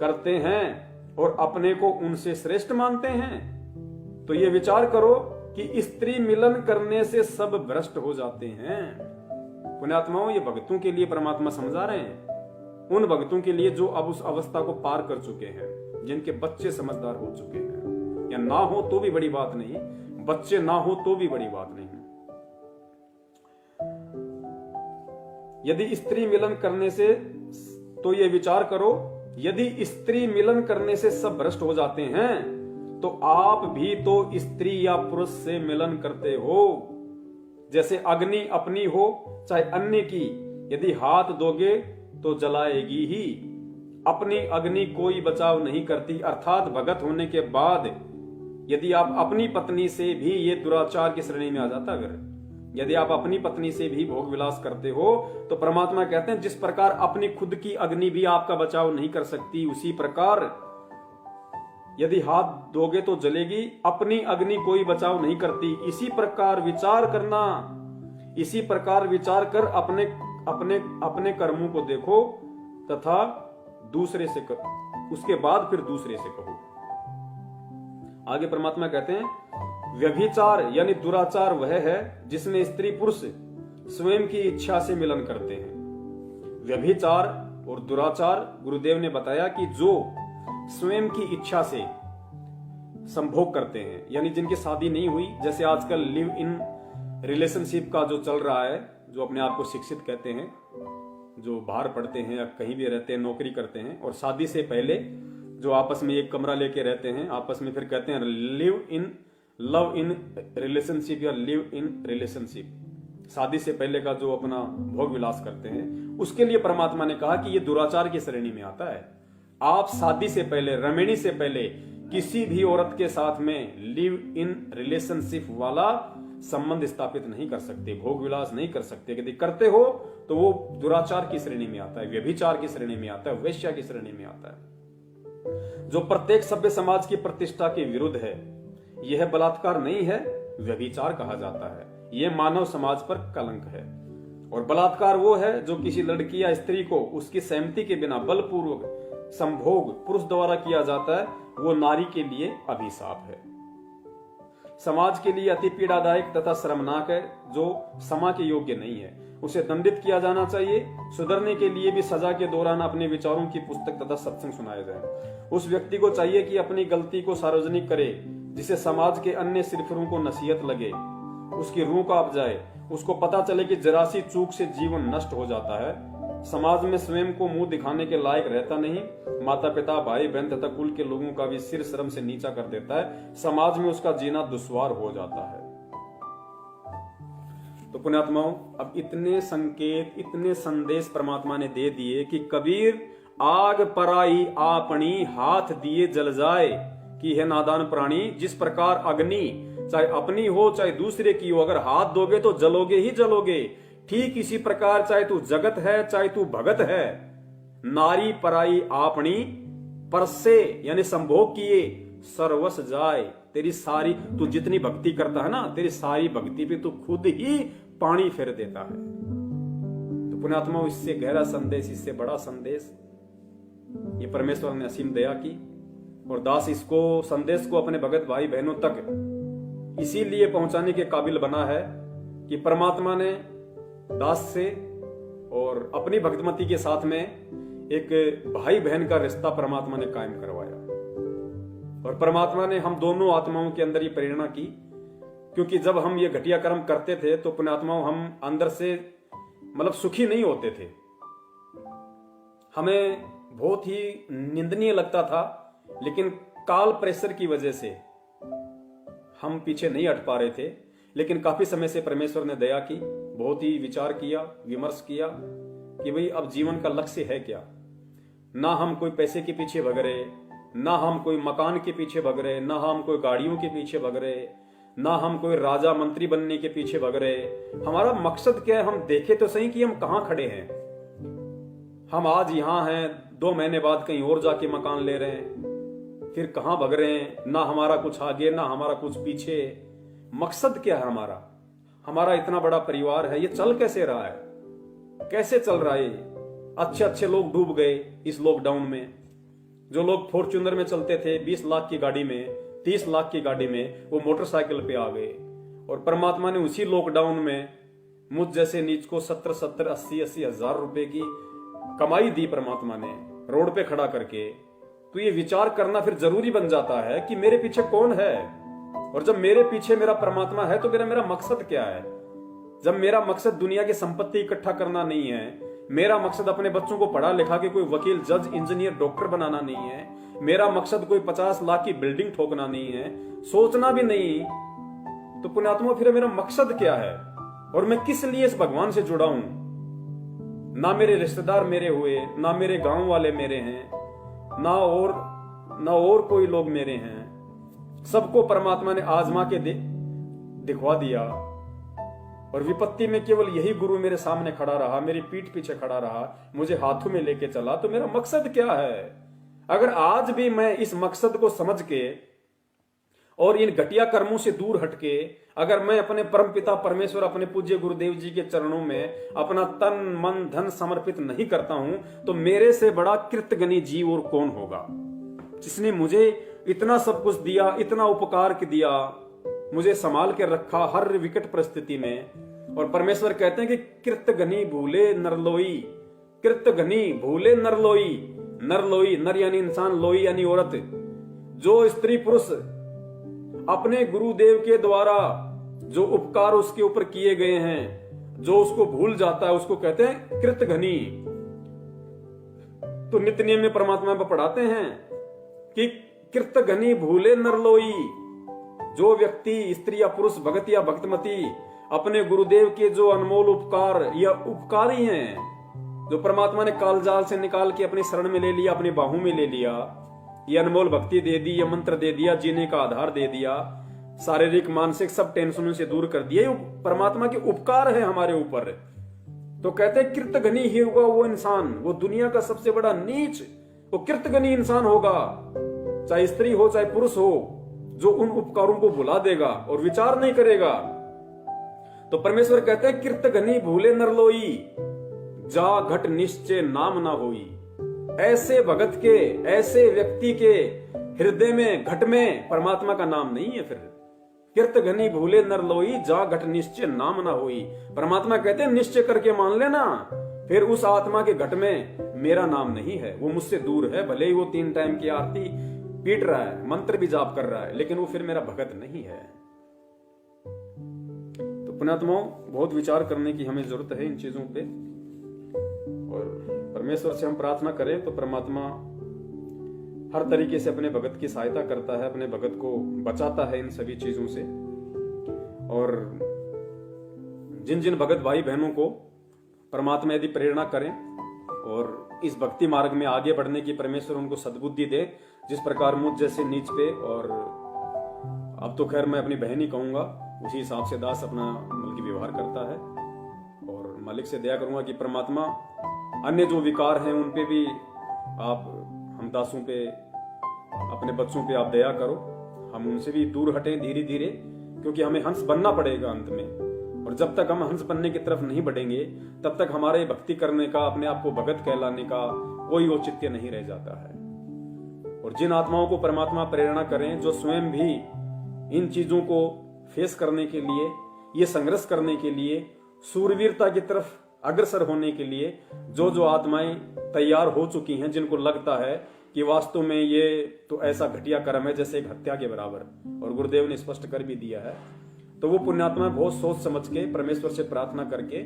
करते हैं और अपने को उनसे श्रेष्ठ मानते हैं। तो ये विचार करो कि स्त्री मिलन करने से सब भ्रष्ट हो जाते हैं। पुण्यात्माओं, ये भक्तों के लिए परमात्मा समझा रहे हैं, उन भक्तों के लिए जो अब उस अवस्था को पार कर चुके हैं, जिनके बच्चे समझदार हो चुके हैं, या ना हो तो भी बड़ी बात नहीं, बच्चे ना हो तो भी बड़ी बात नहीं। यदि स्त्री मिलन करने से, तो ये विचार करो, यदि स्त्री मिलन करने से सब भ्रष्ट हो जाते हैं तो आप भी तो स्त्री या पुरुष से मिलन करते हो। जैसे अग्नि अपनी हो चाहे अन्य की, यदि हाथ दोगे तो जलाएगी ही। अपनी अग्नि कोई बचाव नहीं करती, अर्थात भगत होने के बाद यदि आप अपनी पत्नी से भी, ये दुराचार की श्रेणी में आ जाता, अगर यदि आप अपनी पत्नी से भी भोग विलास करते हो तो परमात्मा कहते हैं जिस प्रकार अपनी खुद की अग्नि भी आपका बचाव नहीं कर सकती, उसी प्रकार यदि हाथ दोगे तो जलेगी, अपनी अग्नि कोई बचाव नहीं करती। इसी प्रकार विचार करना, इसी प्रकार विचार कर अपने अपने अपने कर्मों को देखो तथा दूसरे से उसके बाद फिर दूसरे से कहो। आगे परमात्मा कहते हैं व्यभिचार यानी दुराचार वह है जिसमें स्त्री पुरुष स्वयं की इच्छा से मिलन करते हैं। व्यभिचार और दुराचार गुरुदेव ने बताया कि जो स्वयं की इच्छा से संभोग करते हैं, यानी जिनकी शादी नहीं हुई, जैसे आजकल लिव इन रिलेशनशिप का जो चल रहा है, जो अपने आप को शिक्षित कहते हैं, जो बाहर पढ़ते हैं या कहीं भी रहते हैं, नौकरी करते हैं, और शादी से पहले जो आपस में एक कमरा लेके रहते हैं, आपस में फिर कहते हैं लव इन रिलेशनशिप या लिव इन रिलेशनशिप। शादी से पहले का जो अपना भोग विलास करते हैं, उसके लिए परमात्मा ने कहा कि ये दुराचार की श्रेणी में आता है। आप शादी से पहले, रमणी से पहले किसी भी औरत के साथ में लिव इन रिलेशनशिप वाला संबंध स्थापित नहीं कर सकते, भोग विलास नहीं कर सकते। यदि करते हो तो वो दुराचार की श्रेणी में आता है, व्यभिचार की श्रेणी में आता है, वेश्या की श्रेणी में आता है, जो प्रत्येक सभ्य समाज की प्रतिष्ठा के विरुद्ध है। यह बलात्कार नहीं है, व्यभिचार कहा जाता है। यह मानव समाज पर कलंक है। और बलात्कार वो है जो किसी लड़की या स्त्री को उसकी सहमति के बिना बलपूर्वक संभोग पुरुष द्वारा किया जाता है, वो नारी के लिए अभिशाप है, समाज के लिए अति पीड़ादायक तथा शर्मनाक है, जो क्षमा के योग्य नहीं है। उसे दंडित किया जाना चाहिए। सुधरने के लिए भी सजा के दौरान अपने विचारों की पुस्तक तथा सत्संग सुनाए जाए। उस व्यक्ति को चाहिए कि अपनी गलती को सार्वजनिक करे, जिसे समाज के अन्य सिरफिरों को नसीहत लगे, उसकी रूह कांप जाए, उसको पता चले कि जरा सी चूक से जीवन नष्ट हो जाता है। समाज में स्वयं को मुंह दिखाने के लायक रहता नहीं, माता पिता, भाई बहन तथा कुल के लोगों का भी सिर शर्म से नीचा कर देता है। समाज में उसका जीना दुश्वार हो जाता है। तो पुण्यात्माओं, अब इतने संकेत, इतने संदेश परमात्मा ने दे दिए कि कबीर आग पराई आपनी हाथ दिए जल जाए कि है नादान प्राणी। जिस प्रकार अग्नि चाहे अपनी हो चाहे दूसरे की हो, अगर हाथ दोगे तो जलोगे ही जलोगे, ठीक इसी प्रकार चाहे तू जगत है चाहे तू भगत है, नारी पराई आपनी परसे यानी संभोग किए सर्वस जाए। तेरी सारी, तू जितनी भक्ति करता है ना, तेरी सारी भक्ति पे तू खुद ही पानी फेर देता है। तो पुण्यात्माओं, इससे गहरा संदेश, इससे बड़ा संदेश ये परमेश्वर ने असीम दया की, और दास इसको संदेश को अपने भगत भाई बहनों तक इसीलिए पहुंचाने के काबिल बना है कि परमात्मा ने दास से और अपनी भक्तमती के साथ में एक भाई बहन का रिश्ता परमात्मा ने कायम करवाया। और परमात्मा ने हम दोनों आत्माओं के अंदर ये प्रेरणा की, क्योंकि जब हम ये घटिया कर्म करते थे तो पुण्यात्माओं हम अंदर से मतलब सुखी नहीं होते थे, हमें बहुत ही निंदनीय लगता था, लेकिन काल प्रेशर की वजह से हम पीछे नहीं हट पा रहे थे। लेकिन काफी समय से परमेश्वर ने दया की, बहुत ही विचार किया, विमर्श किया कि भाई अब जीवन का लक्ष्य है क्या। ना हम कोई पैसे के पीछे भग रहे, ना हम कोई मकान के पीछे भग रहे, ना हम कोई गाड़ियों के पीछे भग रहे, ना हम कोई राजा मंत्री बनने के पीछे भग रहे। हमारा मकसद क्या है, हम देखे तो सही कि हम कहां खड़े हैं। हम आज यहां हैं, 2 महीने बाद कहीं और जाके मकान ले रहे हैं, फिर कहां भग रहे हैं। ना हमारा कुछ आगे, ना हमारा कुछ पीछे। मकसद क्या है हमारा? हमारा इतना बड़ा परिवार है, ये चल कैसे रहा है, कैसे चल रहा है? अच्छे अच्छे लोग डूब गए इस लॉकडाउन में। जो लोग फॉर्च्यूनर में चलते थे 20 लाख की गाड़ी में, 30 लाख की गाड़ी में, वो मोटरसाइकिल पे आ गए। और परमात्मा ने उसी लॉकडाउन में मुझ जैसे नीच को 70-70, 80-80 हजार रुपए की कमाई दी परमात्मा ने, रोड पे खड़ा करके। तो ये विचार करना फिर जरूरी बन जाता है कि मेरे पीछे कौन है, और जब मेरे पीछे मेरा परमात्मा है तो मेरा मकसद क्या है। जब मेरा मकसद दुनिया की संपत्ति इकट्ठा करना नहीं है, मेरा मकसद अपने बच्चों को पढ़ा लिखा के कोई वकील, जज, इंजीनियर, डॉक्टर बनाना नहीं है, मेरा मकसद कोई 50 लाख की बिल्डिंग ठोकना नहीं है, सोचना भी नहीं, तो पुण्यात्मा फिर मेरा मकसद क्या है और मैं किस लिए इस भगवान से जुड़ा हूं। ना मेरे रिश्तेदार मेरे हुए, ना मेरे गांव वाले मेरे हैं, ना और कोई लोग मेरे हैं। सबको परमात्मा ने आजमा के दिखवा दिया, और विपत्ति में केवल यही गुरु मेरे सामने खड़ा रहा, मेरी पीठ पीछे खड़ा रहा, मुझे हाथों में लेके चला। तो मेरा मकसद क्या है? अगर आज भी मैं इस मकसद को समझ के और इन घटिया कर्मों से दूर हटके अगर मैं अपने परम पिता परमेश्वर, अपने पूज्य गुरुदेव जी के चरणों में अपना तन मन धन समर्पित नहीं करता हूं, तो मेरे से बड़ा कृतज्ञ जीव और कौन होगा, जिसने मुझे इतना सब कुछ दिया, इतना उपकार दिया, मुझे संभाल के रखा हर विकट परिस्थिति में। और परमेश्वर कहते हैं कि कृतघ्नि भूले नरलोई, कृतघ्नि भूले नरलोई। नरलोई, नर यानी इंसान, लोई यानी औरत। जो स्त्री पुरुष अपने गुरुदेव के द्वारा जो उपकार उसके ऊपर किए गए हैं, जो उसको भूल जाता है, उसको कहते हैं कृतघ्नि। तो नित्य नियम में परमात्मा को पढ़ाते हैं कि कृतघ्नि भूले नरलोई। जो व्यक्ति, स्त्री या पुरुष, भगत या भक्तमती अपने गुरुदेव के जो अनमोल उपकार या उपकारी हैं, जो परमात्मा ने कालजाल से निकाल के अपनी शरण में ले लिया, अपनी बाहों में ले लिया, ये अनमोल भक्ति दे दी, ये मंत्र दे दिया, जीने का आधार दे दिया, शारीरिक मानसिक सब टेंशनों से दूर कर दिया, परमात्मा के उपकार है हमारे ऊपर। तो कहते हैं कृतघ्नि ही होगा वो इंसान, वो दुनिया का सबसे बड़ा नीच, वो कृतघ्नि इंसान होगा, चाहे स्त्री हो चाहे पुरुष हो, जो उन उपकारों को भुला देगा और विचार नहीं करेगा। तो परमेश्वर कहते हैं कृतघ्नि भूले नरलोई, जा घट निश्चय नाम ना होई। ऐसे भगत के, ऐसे व्यक्ति के हृदय में, घट में परमात्मा का नाम नहीं है। फिर कृतघ्नि भूले नरलोई, जा घट निश्चय नाम ना होई। परमात्मा कहते हैं निश्चय करके मान लेना, फिर उस आत्मा के घट में मेरा नाम नहीं है, वो मुझसे दूर है। भले ही वो 3 टाइम की आरती पीट रहा है, मंत्र भी जाप कर रहा है, लेकिन वो फिर मेरा भगत नहीं है। तो पुण्यात्माओं, बहुत विचार करने की हमें जरूरत है इन चीजों पे, और परमेश्वर से हम प्रार्थना करें तो परमात्मा हर तरीके से अपने भगत की सहायता करता है, अपने भगत को बचाता है इन सभी चीजों से। और जिन जिन भगत भाई बहनों को परमात्मा यदि प्रेरणा करें और इस भक्ति मार्ग में आगे बढ़ने की परमेश्वर उनको सद्बुद्धि दे, जिस प्रकार मुझ जैसे नीच पे, और अब तो खैर मैं अपनी बहन ही कहूंगा, उसी हिसाब से दास अपना बल्कि व्यवहार करता है। और मालिक से दया करूंगा कि परमात्मा अन्य जो विकार हैं उन पे भी आप, हम दासों पे, अपने बच्चों पे आप दया करो, हम उनसे भी दूर हटें धीरे धीरे, क्योंकि हमें हंस बनना पड़ेगा अंत में। और जब तक हम हंस बनने की तरफ नहीं बढ़ेंगे, तब तक हमारे भक्ति करने का, अपने आप को भगत कहलाने का कोई औचित्य नहीं रह जाता है। और जिन आत्माओं को परमात्मा प्रेरणा करें, जो स्वयं भी इन चीजों को फेस करने के लिए, ये संघर्ष करने के लिए, सूरवीरता की तरफ अग्रसर होने के लिए जो आत्माएं तैयार हो चुकी हैं, जिनको लगता है कि वास्तव में ये तो ऐसा घटिया कर्म है जैसे एक हत्या के बराबर, और गुरुदेव ने स्पष्ट कर भी दिया है, तो वो पुण्यात्मा बहुत सोच समझ के परमेश्वर से प्रार्थना करके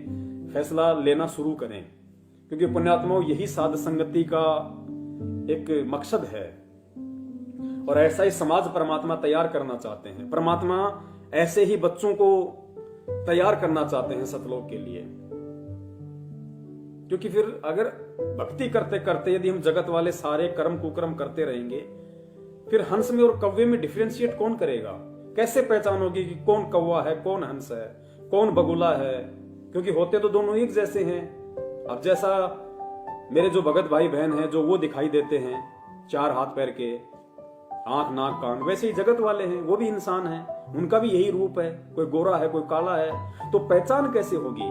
फैसला लेना शुरू करें। क्योंकि पुण्यात्माओं, यही साध संगति का एक मकसद है, और ऐसा ही समाज परमात्मा तैयार करना चाहते हैं। परमात्मा ऐसे ही बच्चों को तैयार करना चाहते हैं सतलोक के लिए। क्योंकि फिर अगर भक्ति करते करते यदि हम जगत वाले सारे कर्म कुकर्म करते रहेंगे, फिर हंस में और कौवे में डिफरेंशिएट कौन करेगा? कैसे पहचान होगी कि कौन कौवा है, कौन हंस है, कौन बगुला है? क्योंकि होते तो दोनों एक जैसे हैं। अब जैसा मेरे जो भगत भाई बहन हैं, जो वो दिखाई देते हैं 4 हाथ पैर के, आंख नाक कान, वैसे ही जगत वाले हैं, वो भी इंसान हैं, उनका भी यही रूप है, कोई गोरा है कोई काला है। तो पहचान कैसे होगी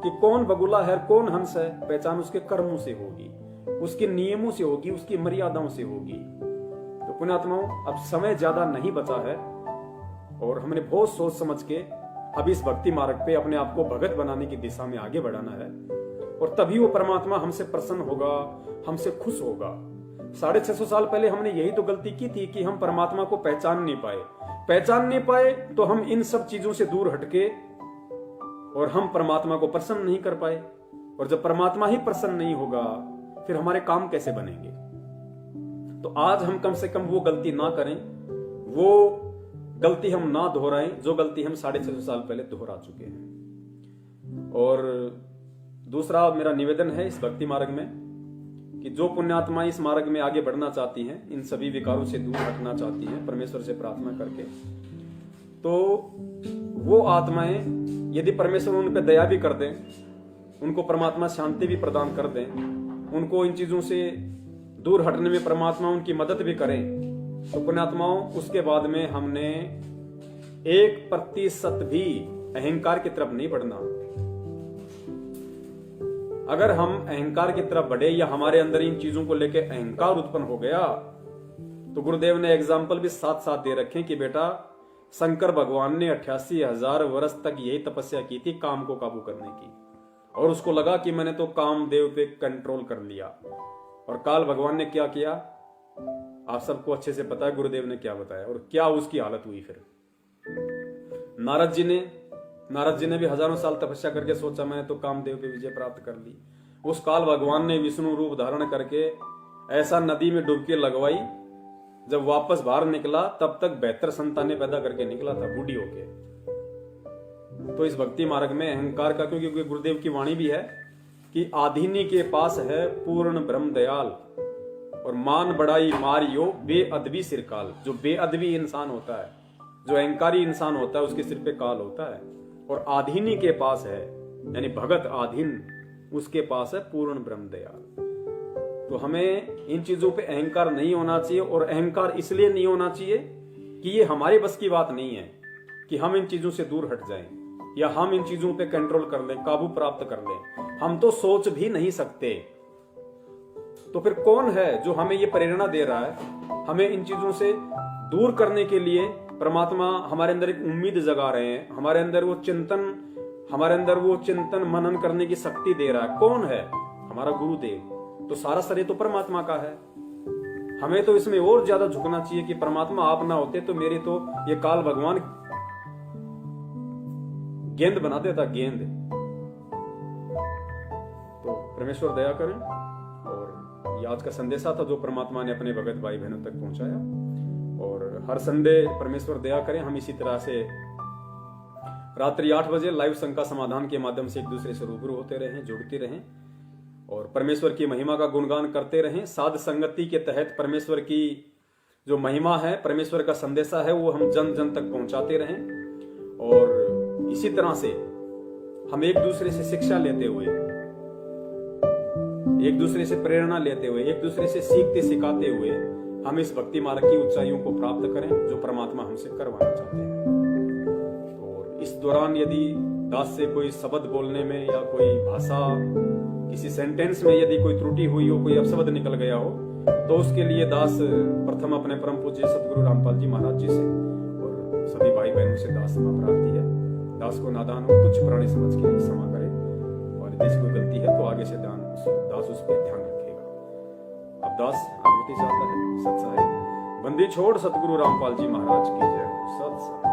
कि कौन बगुला है कौन हंस है? पहचान उसके कर्मों से होगी, उसके नियमों से होगी, उसकी मर्यादाओं से होगी। तो पुण्यात्माओं, अब समय ज्यादा नहीं बचा है, और हमने बहुत सोच समझ के अब इस भक्ति मार्ग पे अपने आप को भगत बनाने की दिशा में आगे बढ़ाना है, और तभी वो परमात्मा हमसे प्रसन्न होगा, हमसे खुश होगा। 650 साल पहले हमने यही तो गलती की थी कि हम परमात्मा को पहचान नहीं पाए, तो हम इन सब चीजों से दूर हटके और हम परमात्मा को प्रसन्न नहीं कर पाए। और जब परमात्मा ही प्रसन्न नहीं होगा, फिर हमारे काम कैसे बनेंगे? तो आज हम कम से कम वो गलती ना करें, वो गलती हम ना दोहराएं जो गलती हम 650 साल पहले दोहरा चुके हैं। और दूसरा मेरा निवेदन है इस भक्ति मार्ग में कि जो पुण्यात्मा इस मार्ग में आगे बढ़ना चाहती हैं, इन सभी विकारों से दूर हटना चाहती हैं परमेश्वर से प्रार्थना करके, तो वो आत्माएं यदि परमेश्वर उन पर दया भी कर दें, उनको परमात्मा शांति भी प्रदान कर दें, उनको इन चीजों से दूर हटने में परमात्मा उनकी मदद भी करें, तो पुण्यात्माओं उसके बाद में हमने 1% भी अहंकार की तरफ नहीं बढ़ना। अगर हम अहंकार की तरफ बढ़े या हमारे अंदर इन चीजों को लेकर अहंकार उत्पन्न हो गया, तो गुरुदेव ने एग्जाम्पल भी साथ साथ दे रखे कि बेटा शंकर भगवान ने 88,000 वर्ष तक यही तपस्या की थी काम को काबू करने की, और उसको लगा कि मैंने तो कामदेव पे कंट्रोल कर लिया। और काल भगवान ने क्या किया, आप सबको अच्छे से पता है गुरुदेव ने क्या बताया और क्या उसकी हालत हुई। फिर नारद जी ने भी हजारों साल तपस्या करके सोचा मैंने तो कामदेव पे विजय प्राप्त कर ली। उस काल भगवान ने विष्णु रूप धारण करके ऐसा नदी में डुबकी लगवाई, जब वापस बाहर निकला तब तक 72 संतानें पैदा करके निकला था बूढ़ी होके। तो इस भक्ति मार्ग में अहंकार का, क्योंकि गुरुदेव की वाणी भी है कि आधीनी के पास है पूर्ण ब्रह्म दयाल, और मान बड़ाई मारियो बेअदबी सिरकाल। जो बेअदबी इंसान होता है, जो अहंकारी इंसान होता है, उसके सिर पे काल होता है। और आधीनी के पास है, यानी भगत आधीन, उसके पास है पूर्ण ब्रह्म दयाल। तो हमें इन चीजों पे अहंकार नहीं होना चाहिए, और अहंकार इसलिए नहीं होना चाहिए कि ये हमारे बस की बात नहीं है कि हम इन चीजों से दूर हट जाएं या हम इन चीजों पे कंट्रोल कर लें, काबू प्राप्त कर लें। हम तो सोच भी नहीं सकते। तो फिर कौन है जो हमें ये प्रेरणा दे रहा है, हमें इन चीजों से दूर करने के लिए? परमात्मा हमारे अंदर एक उम्मीद जगा रहे हैं, हमारे अंदर वो चिंतन मनन करने की शक्ति दे रहा है। कौन है? हमारा गुरुदेव। तो सारा श्रेय तो परमात्मा का है। हमें तो इसमें और ज्यादा झुकना चाहिए कि परमात्मा आप ना होते तो मेरे तो ये काल भगवान गेंद बना देता, गेंद। तो परमेश्वर दया करें। और ये आज का संदेशा था जो परमात्मा ने अपने भगत भाई बहनों तक पहुंचाया। और हर संडे परमेश्वर दया करें हम इसी तरह से रात्रि 8 बजे लाइव शंका समाधान के माध्यम से एक दूसरे से रूबरू होते रहें, जुड़ते रहें और परमेश्वर की महिमा का गुणगान करते रहें। साध संगति के तहत परमेश्वर की जो महिमा है, परमेश्वर का संदेशा है, वो हम जन जन तक पहुंचाते रहें। और इसी तरह से हम एक दूसरे से शिक्षा लेते हुए, एक दूसरे से प्रेरणा लेते हुए, एक दूसरे से सीखते सिखाते हुए हम इस भक्ति मार्ग की ऊंचाइयों को प्राप्त करें जो परमात्मा हमसे करवाना चाहते हैं। और इस दौरान यदि दास से कोई शब्द बोलने में या कोई भाषा, किसी सेंटेंस में यदि कोई त्रुटि हुई हो, कोई अपशब्द निकल गया हो, तो उसके लिए दास प्रथम अपने परम पूज्य सतगुरु रामपाल जी महाराज जी से और सभी भाई बहनों से दास क्षमा प्रार्थी है। दास को नादान और तुच्छ प्राणी समझ के क्षमा करे, और यदि कोई गलती है तो आगे से दास उस पर ध्यान रखेगा। अब दास आहुति चाहता है। सत्साई बंदी छोड़ सतगुरु रामपाल जी महाराज की जय। सत्साई।